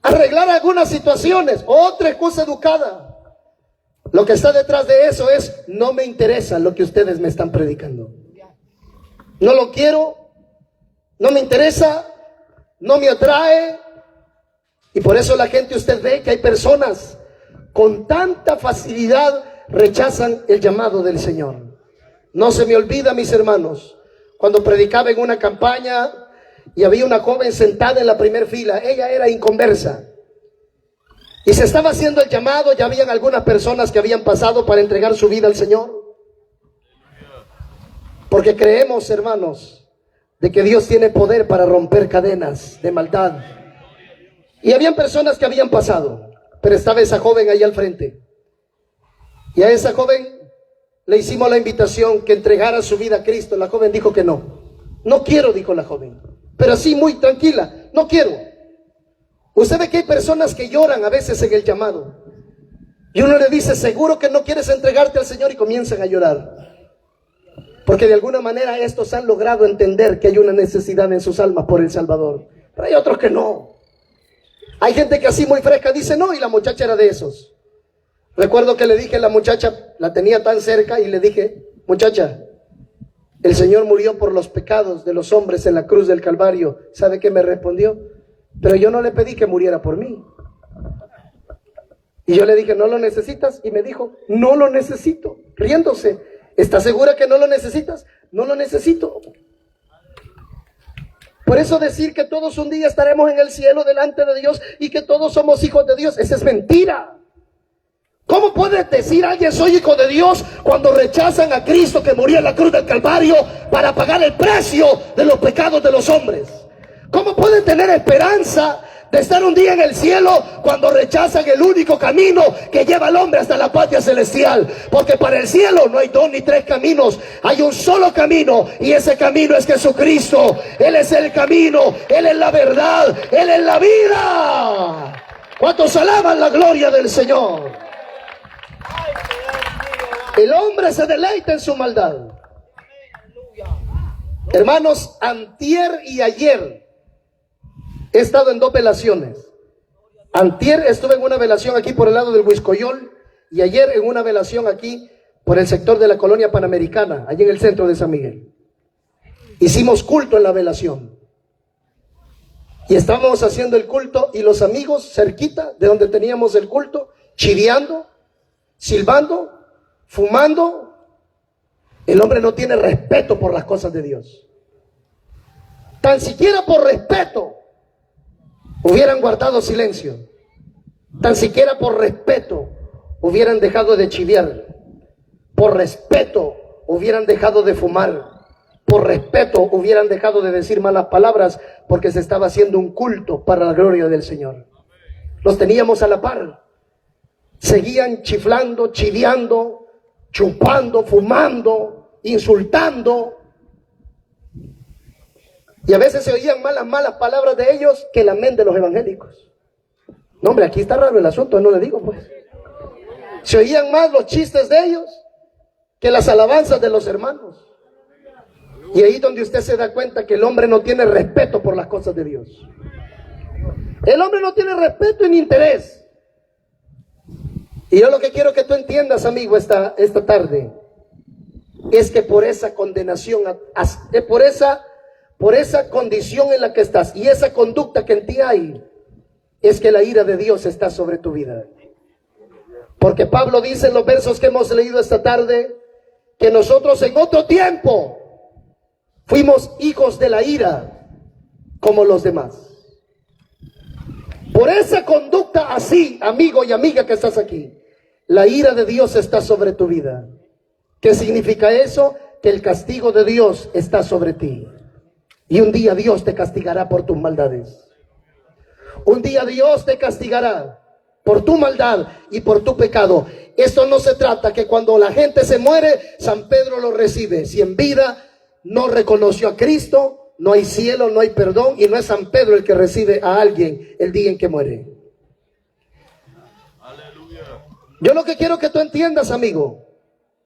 a arreglar algunas situaciones. Otra excusa educada. Lo que está detrás de eso es, no me interesa lo que ustedes me están predicando. No lo quiero, no me interesa, no me atrae. Y por eso la gente, usted ve que hay personas con tanta facilidad rechazan el llamado del Señor. No se me olvida, mis hermanos, cuando predicaba en una campaña y había una joven sentada en la primera fila. Ella era inconversa y se estaba haciendo el llamado. Ya habían algunas personas que habían pasado para entregar su vida al Señor, porque creemos, hermanos, de que Dios tiene poder para romper cadenas de maldad. Y habían personas que habían pasado, pero estaba esa joven ahí al frente. Y a esa joven le hicimos la invitación que entregara su vida a Cristo. La joven dijo que no. No quiero, dijo la joven, pero así muy tranquila, no quiero. Usted ve que hay personas que lloran a veces en el llamado. Y uno le dice, ¿seguro que no quieres entregarte al Señor? Y comienzan a llorar. Porque de alguna manera estos han logrado entender que hay una necesidad en sus almas por el Salvador. Pero hay otros que no. Hay gente que así muy fresca dice no, y la muchacha era de esos. Recuerdo que le dije a la muchacha, la tenía tan cerca, y le dije, muchacha, el Señor murió por los pecados de los hombres en la cruz del Calvario. ¿Sabe qué me respondió? Pero yo no le pedí que muriera por mí. Y yo le dije, ¿no lo necesitas? Y me dijo, no lo necesito, riéndose. ¿Estás segura que no lo necesitas? No lo necesito. Por eso decir que todos un día estaremos en el cielo delante de Dios y que todos somos hijos de Dios, esa es mentira. ¿Cómo puede decir alguien soy hijo de Dios cuando rechazan a Cristo que murió en la cruz del Calvario para pagar el precio de los pecados de los hombres? ¿Cómo pueden tener esperanza de estar un día en el cielo cuando rechazan el único camino que lleva al hombre hasta la patria celestial? Porque para el cielo no hay dos ni tres caminos, hay un solo camino, y ese camino es Jesucristo. Él es el camino, Él es la verdad, Él es la vida. ¿Cuántos alaban la gloria del Señor? El hombre se deleita en su maldad. Hermanos, antier y ayer he estado en dos velaciones. Antier estuve en una velación aquí por el lado del Huiscoyol, y ayer en una velación aquí por el sector de la colonia Panamericana, allí en el centro de San Miguel. Hicimos culto en la velación. Y estábamos haciendo el culto, y los amigos cerquita de donde teníamos el culto, chiviando, silbando, fumando. El hombre no tiene respeto por las cosas de Dios. Tan siquiera por respeto hubieran guardado silencio. Tan siquiera por respeto hubieran dejado de chiviar. Por respeto hubieran dejado de fumar. Por respeto hubieran dejado de decir malas palabras, porque se estaba haciendo un culto para la gloria del Señor. Los teníamos a la par. Seguían chiflando, chiviando, chupando, fumando, insultando. Y a veces se oían más las malas palabras de ellos que el amén de los evangélicos. No, hombre, aquí está raro el asunto, no le digo pues. Se oían más los chistes de ellos que las alabanzas de los hermanos. Y ahí donde usted se da cuenta que el hombre no tiene respeto por las cosas de Dios. El hombre no tiene respeto ni interés. Y yo lo que quiero que tú entiendas, amigo, esta tarde, es que por esa condenación, por esa condición en la que estás y esa conducta que en ti hay, es que la ira de Dios está sobre tu vida. Porque Pablo dice en los versos que hemos leído esta tarde que nosotros en otro tiempo fuimos hijos de la ira como los demás. Por esa conducta así, amigo y amiga que estás aquí, la ira de Dios está sobre tu vida. ¿Qué significa eso? Que el castigo de Dios está sobre ti. Y un día Dios te castigará por tus maldades. Un día Dios te castigará por tu maldad y por tu pecado. Esto no se trata que cuando la gente se muere, San Pedro lo recibe. Si en vida no reconoció a Cristo, no hay cielo, no hay perdón, y no es San Pedro el que recibe a alguien el día en que muere. Yo lo que quiero que tú entiendas, amigo,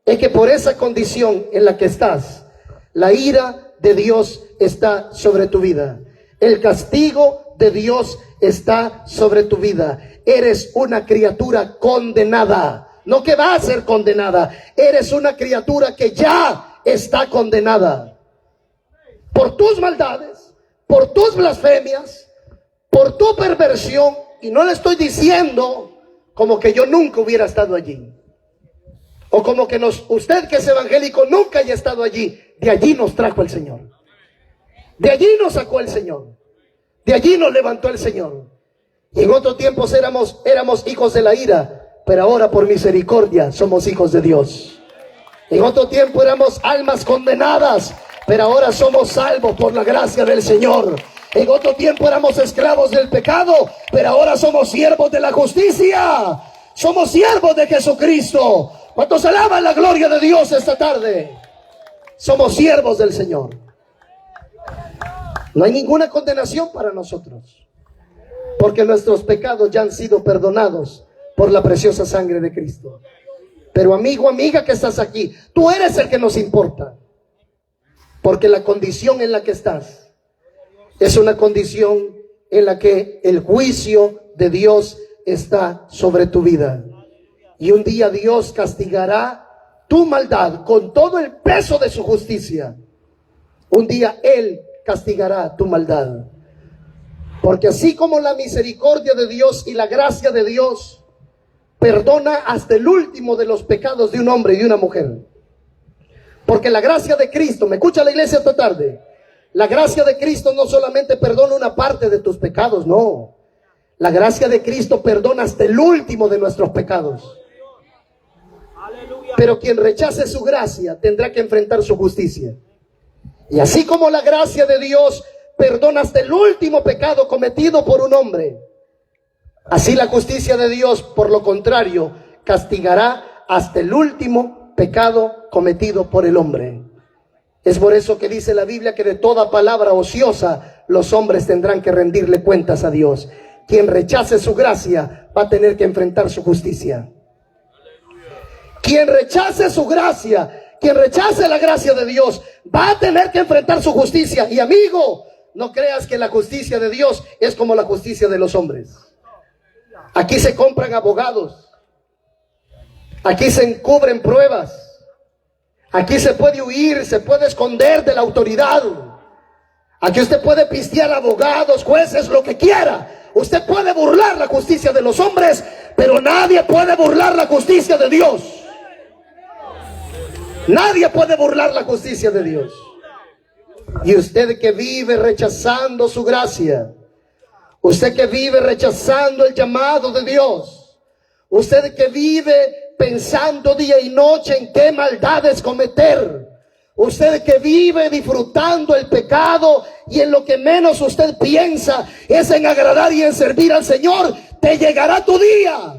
es que por esa condición en la que estás, la ira de Dios está sobre tu vida. El castigo de Dios está sobre tu vida. Eres una criatura condenada. No que va a ser condenada. Eres una criatura que ya está condenada. Por tus maldades, por tus blasfemias, por tu perversión. Y no le estoy diciendo como que yo nunca hubiera estado allí. O como que usted que es evangélico nunca haya estado allí. De allí nos trajo el Señor. De allí nos sacó el Señor. De allí nos levantó el Señor. Y en otros tiempos éramos hijos de la ira, pero ahora por misericordia somos hijos de Dios. En otro tiempo éramos almas condenadas, pero ahora somos salvos por la gracia del Señor. En otro tiempo éramos esclavos del pecado, pero ahora somos siervos de la justicia. Somos siervos de Jesucristo. ¿Cuántos alaban la gloria de Dios esta tarde? Somos siervos del Señor. No hay ninguna condenación para nosotros, porque nuestros pecados ya han sido perdonados por la preciosa sangre de Cristo. Pero amigo, amiga que estás aquí, tú eres el que nos importa, porque la condición en la que estás es una condición en la que el juicio de Dios está sobre tu vida. Y un día Dios castigará tu maldad con todo el peso de su justicia. Un día Él castigará tu maldad. Porque así como la misericordia de Dios y la gracia de Dios perdona hasta el último de los pecados de un hombre y de una mujer. Porque la gracia de Cristo, ¿me escucha la iglesia esta tarde? La gracia de Cristo no solamente perdona una parte de tus pecados, no. La gracia de Cristo perdona hasta el último de nuestros pecados. Pero quien rechace su gracia tendrá que enfrentar su justicia. Y así como la gracia de Dios perdona hasta el último pecado cometido por un hombre, así la justicia de Dios, por lo contrario, castigará hasta el último pecado cometido por el hombre. Es por eso que dice la Biblia que de toda palabra ociosa los hombres tendrán que rendirle cuentas a Dios. Quien rechace su gracia va a tener que enfrentar su justicia. Quien rechace su gracia, quien rechace la gracia de Dios, va a tener que enfrentar su justicia. Y amigo, no creas que la justicia de Dios es como la justicia de los hombres. Aquí se compran abogados. Aquí se encubren pruebas. Aquí se puede huir, se puede esconder de la autoridad. Aquí usted puede pistear abogados, jueces, lo que quiera. Usted puede burlar la justicia de los hombres, pero nadie puede burlar la justicia de Dios. Nadie puede burlar la justicia de Dios. Y usted que vive rechazando su gracia, usted que vive rechazando el llamado de Dios, usted que vive pensando día y noche en qué maldades cometer, usted que vive disfrutando el pecado y en lo que menos usted piensa es en agradar y en servir al Señor, te llegará tu día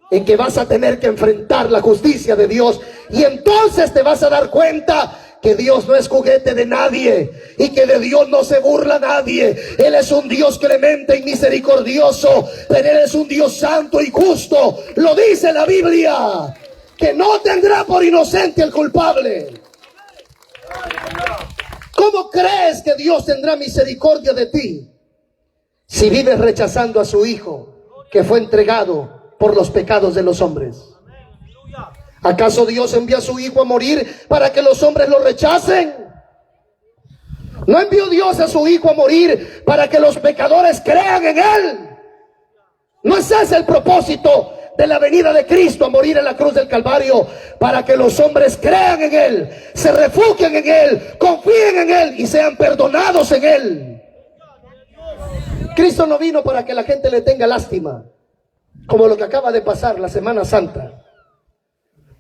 en que vas a tener que enfrentar la justicia de Dios, y entonces te vas a dar cuenta que Dios no es juguete de nadie y que de Dios no se burla nadie. Él es un Dios clemente y misericordioso, pero Él es un Dios santo y justo. Lo dice la Biblia, que no tendrá por inocente al culpable. ¿Cómo crees que Dios tendrá misericordia de ti si vives rechazando a su Hijo que fue entregado por los pecados de los hombres? ¿Acaso Dios envía a su Hijo a morir para que los hombres lo rechacen? ¿No envió Dios a su Hijo a morir para que los pecadores crean en Él? ¿No es ese el propósito de la venida de Cristo a morir en la cruz del Calvario, para que los hombres crean en Él, se refugien en Él, confíen en Él y sean perdonados en Él. Cristo no vino para que la gente le tenga lástima, como lo que acaba de pasar la Semana Santa,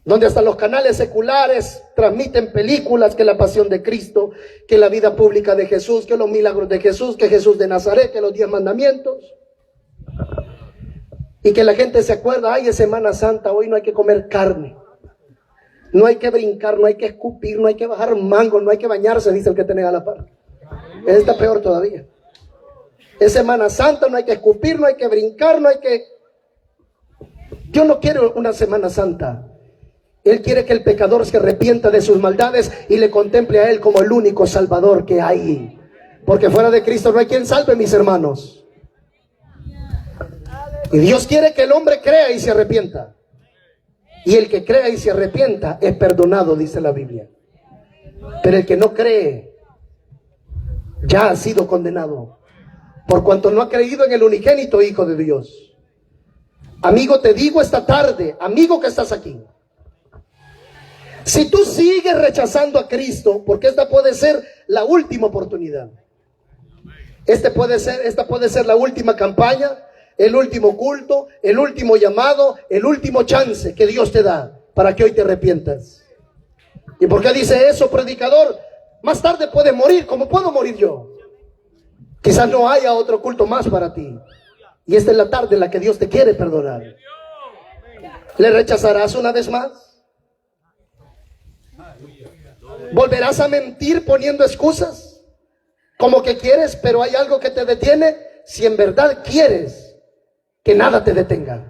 donde hasta los canales seculares transmiten películas, que la pasión de Cristo, que la vida pública de Jesús, que los milagros de Jesús, que Jesús de Nazaret, que los 10 mandamientos. Y que la gente se acuerda, ay, es Semana Santa, hoy no hay que comer carne, no hay que brincar, no hay que escupir, no hay que bajar mango, no hay que bañarse, dice el que tenés a la par. Ese está peor todavía. Es Semana Santa, no hay que escupir, no hay que brincar, no hay que... Yo no quiero una Semana Santa. Él quiere que el pecador se arrepienta de sus maldades y le contemple a Él como el único Salvador que hay. Porque fuera de Cristo no hay quien salve, mis hermanos. Y Dios quiere que el hombre crea y se arrepienta. Y el que crea y se arrepienta es perdonado, dice la Biblia. Pero el que no cree ya ha sido condenado, por cuanto no ha creído en el unigénito Hijo de Dios. Amigo, te digo esta tarde, amigo que estás aquí, si tú sigues rechazando a Cristo, porque esta puede ser la última oportunidad, esta puede ser la última campaña, el último culto, el último llamado, el último chance que Dios te da para que hoy te arrepientas. ¿Y por qué dice eso, predicador? Más tarde puedes morir como puedo morir yo. Quizás no haya otro culto más para ti. Y esta es la tarde en la que Dios te quiere perdonar. ¿Le rechazarás una vez más? ¿Volverás a mentir poniendo excusas? Como que quieres, pero hay algo que te detiene. Si en verdad quieres, que nada te detenga.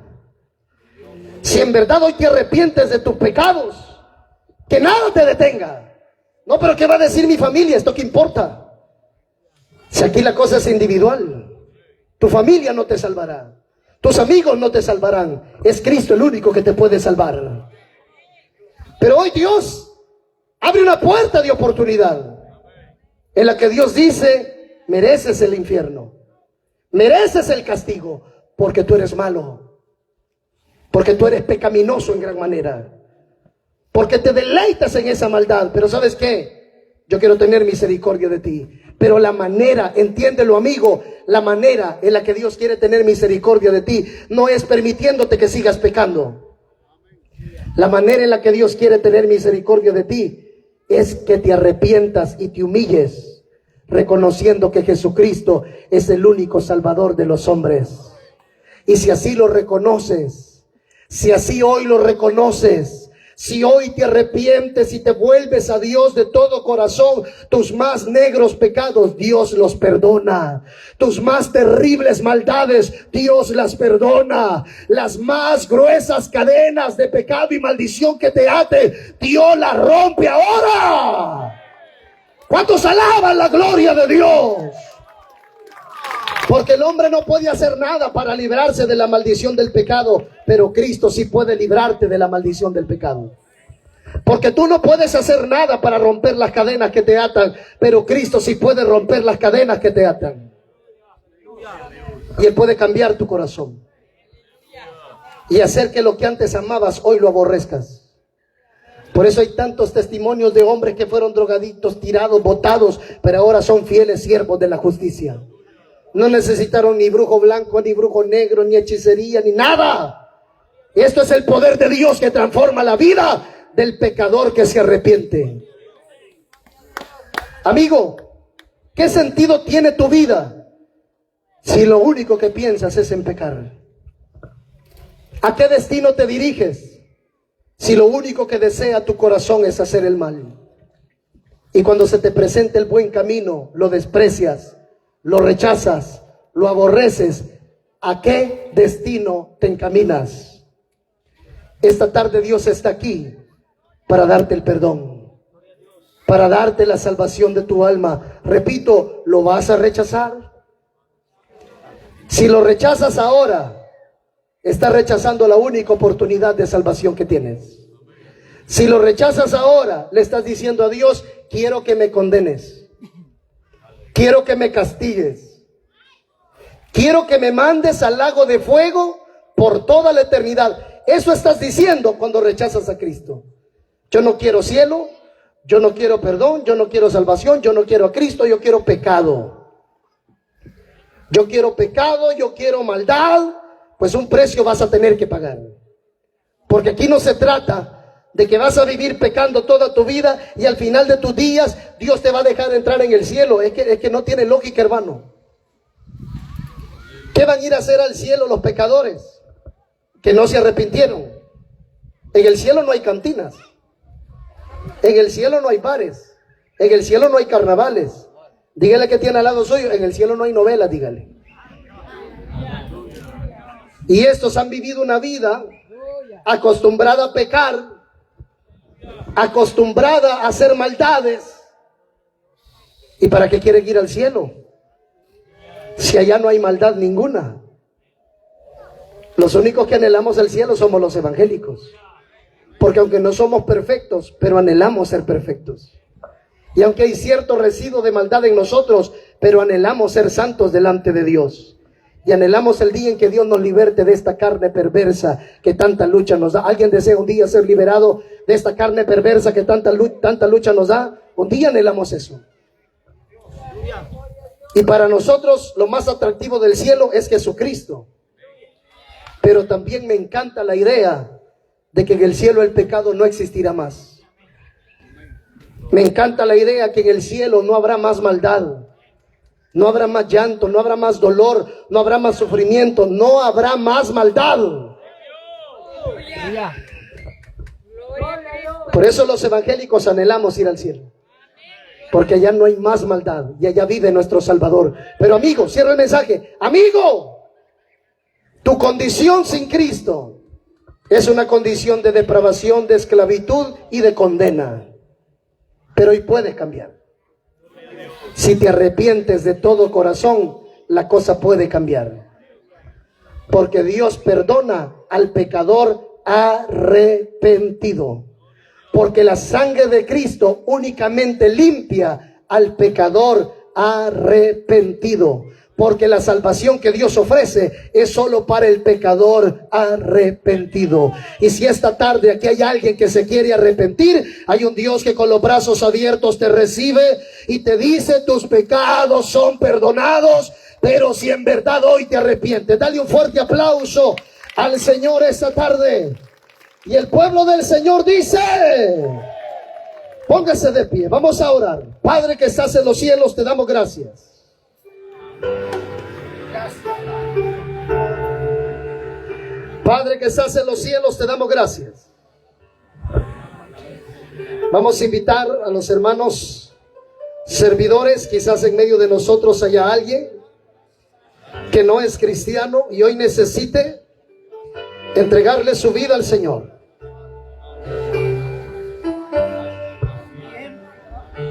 Si en verdad hoy te arrepientes de tus pecados, que nada te detenga. No, pero ¿qué va a decir mi familia? ¿Esto qué importa? Si aquí la cosa es individual, tu familia no te salvará, tus amigos no te salvarán, es Cristo el único que te puede salvar. Pero hoy Dios abre una puerta de oportunidad en la que Dios dice, mereces el infierno, mereces el castigo, porque tú eres malo, porque tú eres pecaminoso en gran manera, porque te deleitas en esa maldad. Pero ¿sabes qué? Yo quiero tener misericordia de ti. Pero la manera, entiéndelo, amigo, la manera en la que Dios quiere tener misericordia de ti no es permitiéndote que sigas pecando. La manera en la que Dios quiere tener misericordia de ti es que te arrepientas y te humilles, reconociendo que Jesucristo es el único Salvador de los hombres. Y si así lo reconoces, si así hoy lo reconoces, si hoy te arrepientes y te vuelves a Dios de todo corazón, tus más negros pecados, Dios los perdona. Tus más terribles maldades, Dios las perdona. Las más gruesas cadenas de pecado y maldición que te ate, Dios las rompe ahora. ¿Cuántos alaban la gloria de Dios? Porque el hombre no puede hacer nada para librarse de la maldición del pecado, pero Cristo sí puede librarte de la maldición del pecado. Porque tú no puedes hacer nada para romper las cadenas que te atan, pero Cristo sí puede romper las cadenas que te atan. Y Él puede cambiar tu corazón y hacer que lo que antes amabas hoy lo aborrezcas. Por eso hay tantos testimonios de hombres que fueron drogadictos, tirados, botados, pero ahora son fieles siervos de la justicia. No necesitaron ni brujo blanco, ni brujo negro, ni hechicería, ni nada. Esto es el poder de Dios que transforma la vida del pecador que se arrepiente. Amigo, ¿qué sentido tiene tu vida si lo único que piensas es en pecar? ¿A qué destino te diriges si lo único que desea tu corazón es hacer el mal? Y cuando se te presenta el buen camino, lo desprecias, lo rechazas, lo aborreces. ¿A qué destino te encaminas? Esta tarde Dios está aquí para darte el perdón, para darte la salvación de tu alma. Repito, ¿lo vas a rechazar? Si lo rechazas ahora, estás rechazando la única oportunidad de salvación que tienes. Si lo rechazas ahora, le estás diciendo a Dios, quiero que me condenes, quiero que me castigues, quiero que me mandes al lago de fuego por toda la eternidad. Eso estás diciendo cuando rechazas a Cristo. Yo no quiero cielo, yo no quiero perdón, yo no quiero salvación, yo no quiero a Cristo, yo quiero pecado. Yo quiero pecado, yo quiero maldad, pues un precio vas a tener que pagar. Porque aquí no se trata de que vas a vivir pecando toda tu vida y al final de tus días Dios te va a dejar entrar en el cielo. Es que no tiene lógica, hermano. ¿Qué van a ir a hacer al cielo los pecadores que no se arrepintieron? En el cielo no hay cantinas. En el cielo no hay bares. En el cielo no hay carnavales. Dígale que tiene al lado suyo, en el cielo no hay novelas, dígale. Y estos han vivido una vida acostumbrada a pecar, acostumbrada a hacer maldades. ¿Y para qué quieren ir al cielo? Si allá no hay maldad ninguna. Los únicos que anhelamos el cielo somos los evangélicos. Porque aunque no somos perfectos, pero anhelamos ser perfectos. Y aunque hay cierto residuo de maldad en nosotros, pero anhelamos ser santos delante de Dios. Y anhelamos el día en que Dios nos liberte de esta carne perversa que tanta lucha nos da. ¿Alguien desea un día ser liberado de esta carne perversa que tanta lucha nos da? Un día anhelamos eso. Y para nosotros lo más atractivo del cielo es Jesucristo. Pero también me encanta la idea de que en el cielo el pecado no existirá más. Me encanta la idea que en el cielo no habrá más maldad, no habrá más llanto, no habrá más dolor, no habrá más sufrimiento, no habrá más maldad. Por eso los evangélicos anhelamos ir al cielo, porque allá no hay más maldad y allá vive nuestro Salvador. Pero amigo, cierro el mensaje. Amigo, tu condición sin Cristo es una condición de depravación, de esclavitud y de condena. Pero hoy puedes cambiar. Si te arrepientes de todo corazón, la cosa puede cambiar. Porque Dios perdona al pecador arrepentido. Porque la sangre de Cristo únicamente limpia al pecador arrepentido. Porque la salvación que Dios ofrece es solo para el pecador arrepentido. Y si esta tarde aquí hay alguien que se quiere arrepentir, hay un Dios que con los brazos abiertos te recibe y te dice: tus pecados son perdonados. Pero si en verdad hoy te arrepientes, dale un fuerte aplauso al Señor esta tarde. Y el pueblo del Señor dice: póngase de pie, vamos a orar. Padre que estás en los cielos, te damos gracias. Padre que estás en los cielos, te damos gracias. Vamos a invitar a los hermanos servidores. Quizás en medio de nosotros haya alguien que no es cristiano y hoy necesite entregarle su vida al Señor.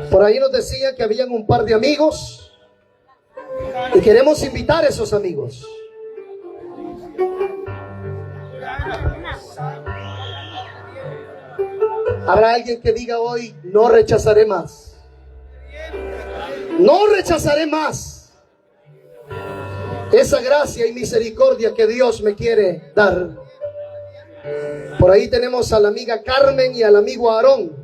Por ahí nos decía que habían un par de amigos y queremos invitar a esos amigos. Habrá alguien que diga hoy: no rechazaré más. No rechazaré más esa gracia y misericordia que Dios me quiere dar. Por ahí tenemos a la amiga Carmen y al amigo Aarón.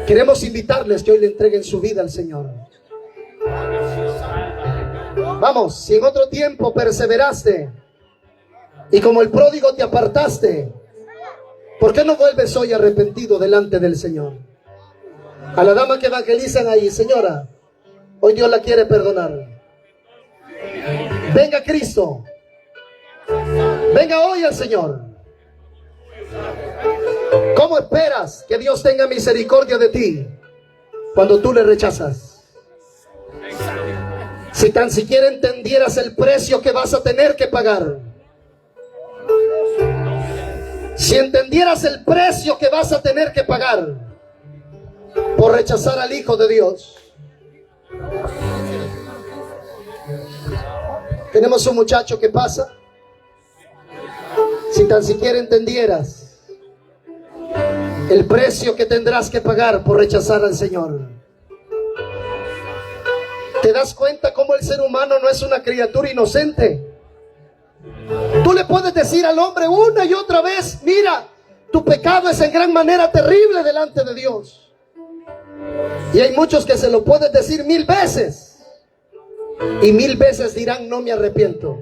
Queremos invitarles que hoy le entreguen su vida al Señor. Vamos, si en otro tiempo perseveraste y como el pródigo te apartaste, ¿por qué no vuelves hoy arrepentido delante del Señor? A la dama que evangelizan ahí: señora, hoy Dios la quiere perdonar. Venga Cristo, venga hoy al Señor. ¿Cómo esperas que Dios tenga misericordia de ti cuando tú le rechazas? Si tan siquiera entendieras el precio que vas a tener que pagar. Si entendieras el precio que vas a tener que pagar por rechazar al Hijo de Dios. Tenemos un muchacho que pasa. Si tan siquiera entendieras el precio que tendrás que pagar por rechazar al Señor. ¿Te das cuenta cómo el ser humano no es una criatura inocente? Tú Tú le puedes decir al hombre una y otra vez: mira, tu pecado es en gran manera terrible delante de Dios. Y hay muchos que se lo pueden decir 1000 veces, y 1000 veces dirán: no me arrepiento.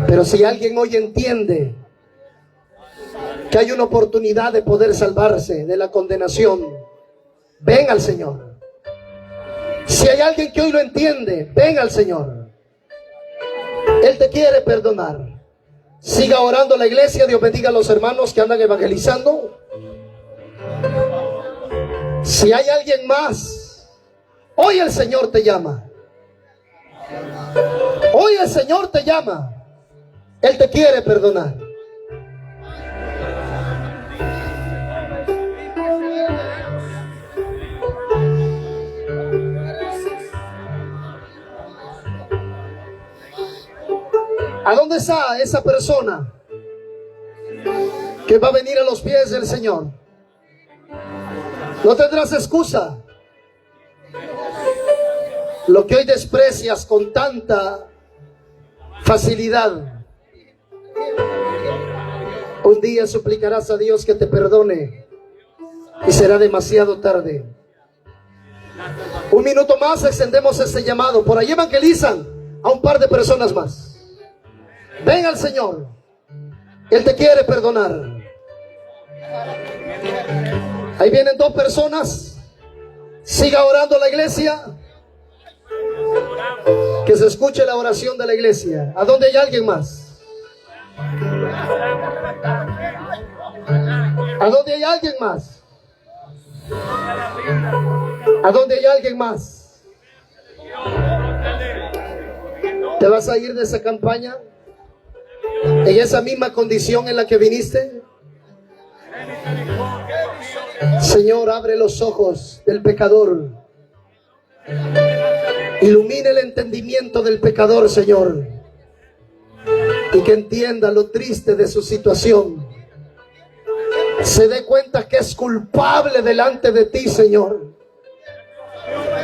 Pero si alguien hoy entiende que hay una oportunidad de poder salvarse de la condenación, ven al Señor. Si hay alguien que hoy lo entiende, ven al Señor. Él te quiere perdonar. Siga orando la iglesia. Dios bendiga a los hermanos que andan evangelizando. Si hay alguien más, hoy el Señor te llama. Hoy el Señor te llama. Él te quiere perdonar. ¿A dónde está esa persona que va a venir a los pies del Señor? No tendrás excusa. Lo que hoy desprecias con tanta facilidad, un día suplicarás a Dios que te perdone y será demasiado tarde. Un minuto más, extendemos este llamado. Por ahí evangelizan a un par de personas más. Ven al Señor. Él te quiere perdonar. Ahí vienen 2 personas. Siga orando la iglesia. Que se escuche la oración de la iglesia. ¿A dónde hay alguien más? ¿A dónde hay alguien más? ¿A dónde hay alguien más? ¿Te vas a ir de esa campaña en esa misma condición en la que viniste? Señor, abre los ojos del pecador. Ilumina el entendimiento del pecador, Señor, y que entienda lo triste de su situación. Se dé cuenta que es culpable delante de ti, Señor.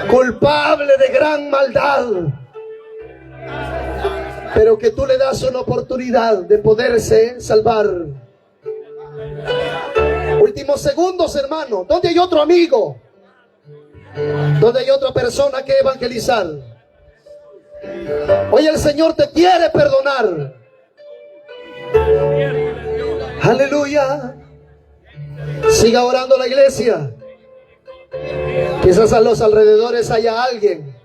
Culpable de gran maldad. Pero que tú le das una oportunidad de poderse salvar. Últimos segundos, hermano. ¿Dónde hay otro amigo? ¿Dónde hay otra persona que evangelizar? Hoy el Señor te quiere perdonar. Aleluya. Siga orando la iglesia. Quizás a los alrededores haya alguien.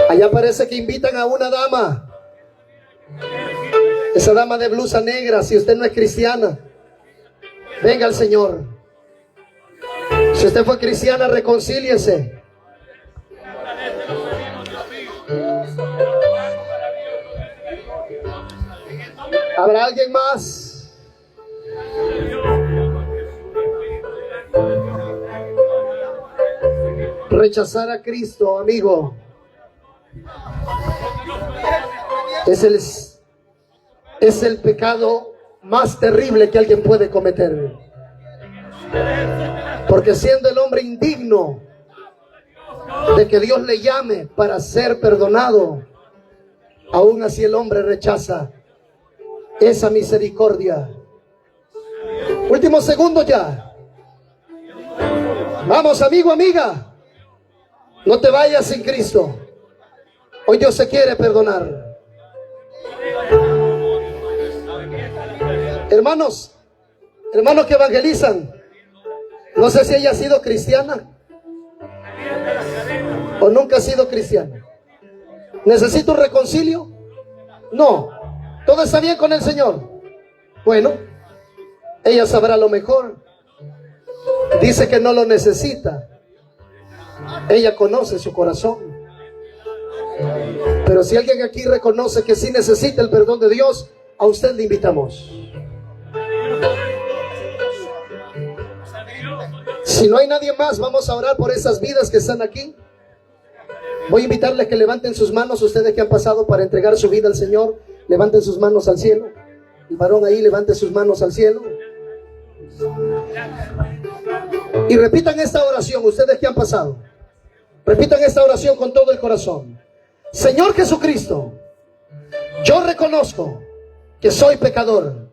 Allá parece que invitan a una dama. Esa dama de blusa negra, si usted no es cristiana, venga al Señor. Si usted fue cristiana, reconcíliese. ¿Habrá alguien más? Rechazar a Cristo, amigo, es el pecado más terrible que alguien puede cometer. Porque siendo el hombre indigno de que Dios le llame para ser perdonado, aún así el hombre rechaza esa misericordia. Últimos segundos ya. Vamos, amigo, amiga. No te vayas sin Cristo. Hoy Dios se quiere perdonar. Hermanos que evangelizan, no sé si ella ha sido cristiana o nunca ha sido cristiana. ¿Necesita un reconcilio? No. ¿Todo está bien con el Señor? Bueno, ella sabrá lo mejor. Dice que no lo necesita. Ella conoce su corazón. Pero si alguien aquí reconoce que sí necesita el perdón de Dios, a usted le invitamos. Si no hay nadie más, vamos a orar por esas vidas que están aquí. Voy a invitarles que levanten sus manos. Ustedes que han pasado para entregar su vida al Señor, levanten sus manos al cielo. El varón ahí, levante sus manos al cielo. Y repitan esta oración, ustedes que han pasado. Repitan esta oración con todo el corazón. Señor Jesucristo, Yo reconozco que soy pecador.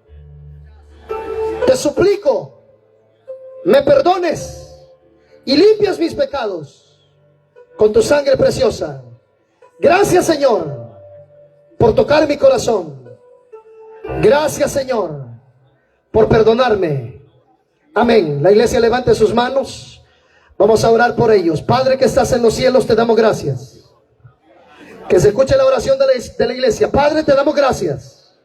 Te suplico, me perdones y limpias mis pecados con tu sangre preciosa. Gracias, Señor, por tocar mi corazón. Gracias, Señor, por perdonarme. Amén. La iglesia levante sus manos. Vamos a orar por ellos. Padre que estás en los cielos, te damos gracias. Que se escuche la oración de la iglesia. Padre, te damos gracias.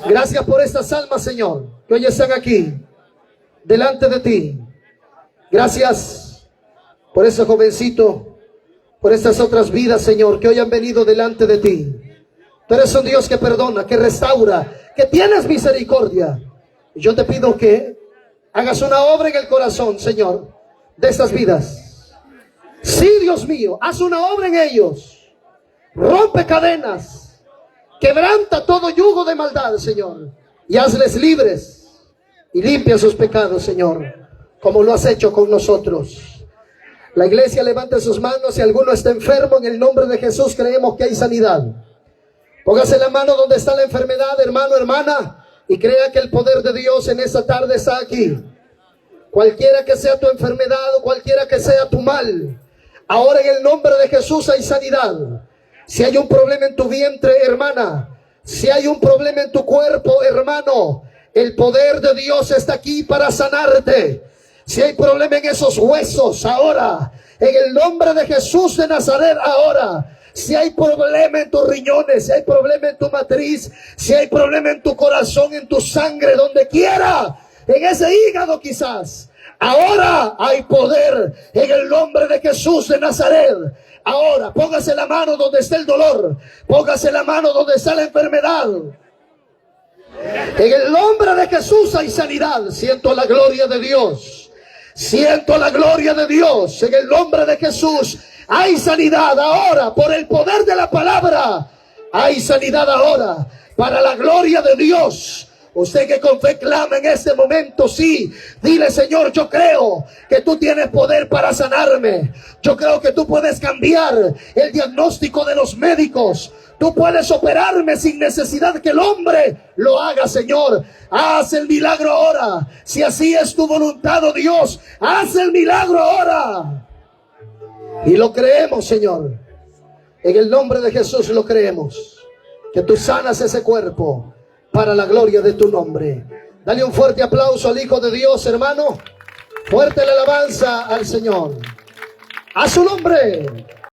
Gracias por estas almas, Señor, que hoy están aquí, delante de ti. Gracias por ese jovencito, por estas otras vidas, Señor, que hoy han venido delante de ti. Tú eres un Dios que perdona, que restaura, que tienes misericordia. Y yo te pido que hagas una obra en el corazón, Señor, de estas vidas. Sí, Dios mío, haz una obra en ellos. Rompe cadenas, quebranta todo yugo de maldad, Señor, y hazles libres y limpia sus pecados, Señor, como lo has hecho con nosotros. La iglesia levante sus manos. Si alguno está enfermo, en el nombre de Jesús creemos que hay sanidad. Póngase la mano donde está la enfermedad, hermano, hermana, y crea que el poder de Dios en esta tarde está aquí. Cualquiera que sea tu enfermedad o cualquiera que sea tu mal, ahora en el nombre de Jesús hay sanidad. Si hay un problema en tu vientre, hermana, si hay un problema en tu cuerpo, hermano, el poder de Dios está aquí para sanarte. Si hay problema en esos huesos, ahora, en el nombre de Jesús de Nazaret, ahora. Si hay problema en tus riñones, si hay problema en tu matriz, si hay problema en tu corazón, en tu sangre, donde quiera, en ese hígado quizás, ahora hay poder en el nombre de Jesús de Nazaret. Ahora, póngase la mano donde está el dolor, póngase la mano donde está la enfermedad. En el nombre de Jesús hay sanidad. Siento la gloria de Dios. Siento la gloria de Dios. En el nombre de Jesús hay sanidad ahora, por el poder de la palabra. Hay sanidad ahora, para la gloria de Dios. Usted que con fe clama en este momento, sí, dile: Señor, yo creo que tú tienes poder para sanarme. Yo creo que tú puedes cambiar el diagnóstico de los médicos. Tú puedes operarme sin necesidad que el hombre lo haga, Señor. Haz el milagro ahora. Si así es tu voluntad, oh Dios, haz el milagro ahora. Y lo creemos, Señor. En el nombre de Jesús lo creemos. Que tú sanas ese cuerpo para la gloria de tu nombre. Dale un fuerte aplauso al Hijo de Dios, hermano. Fuerte la alabanza al Señor. A su nombre.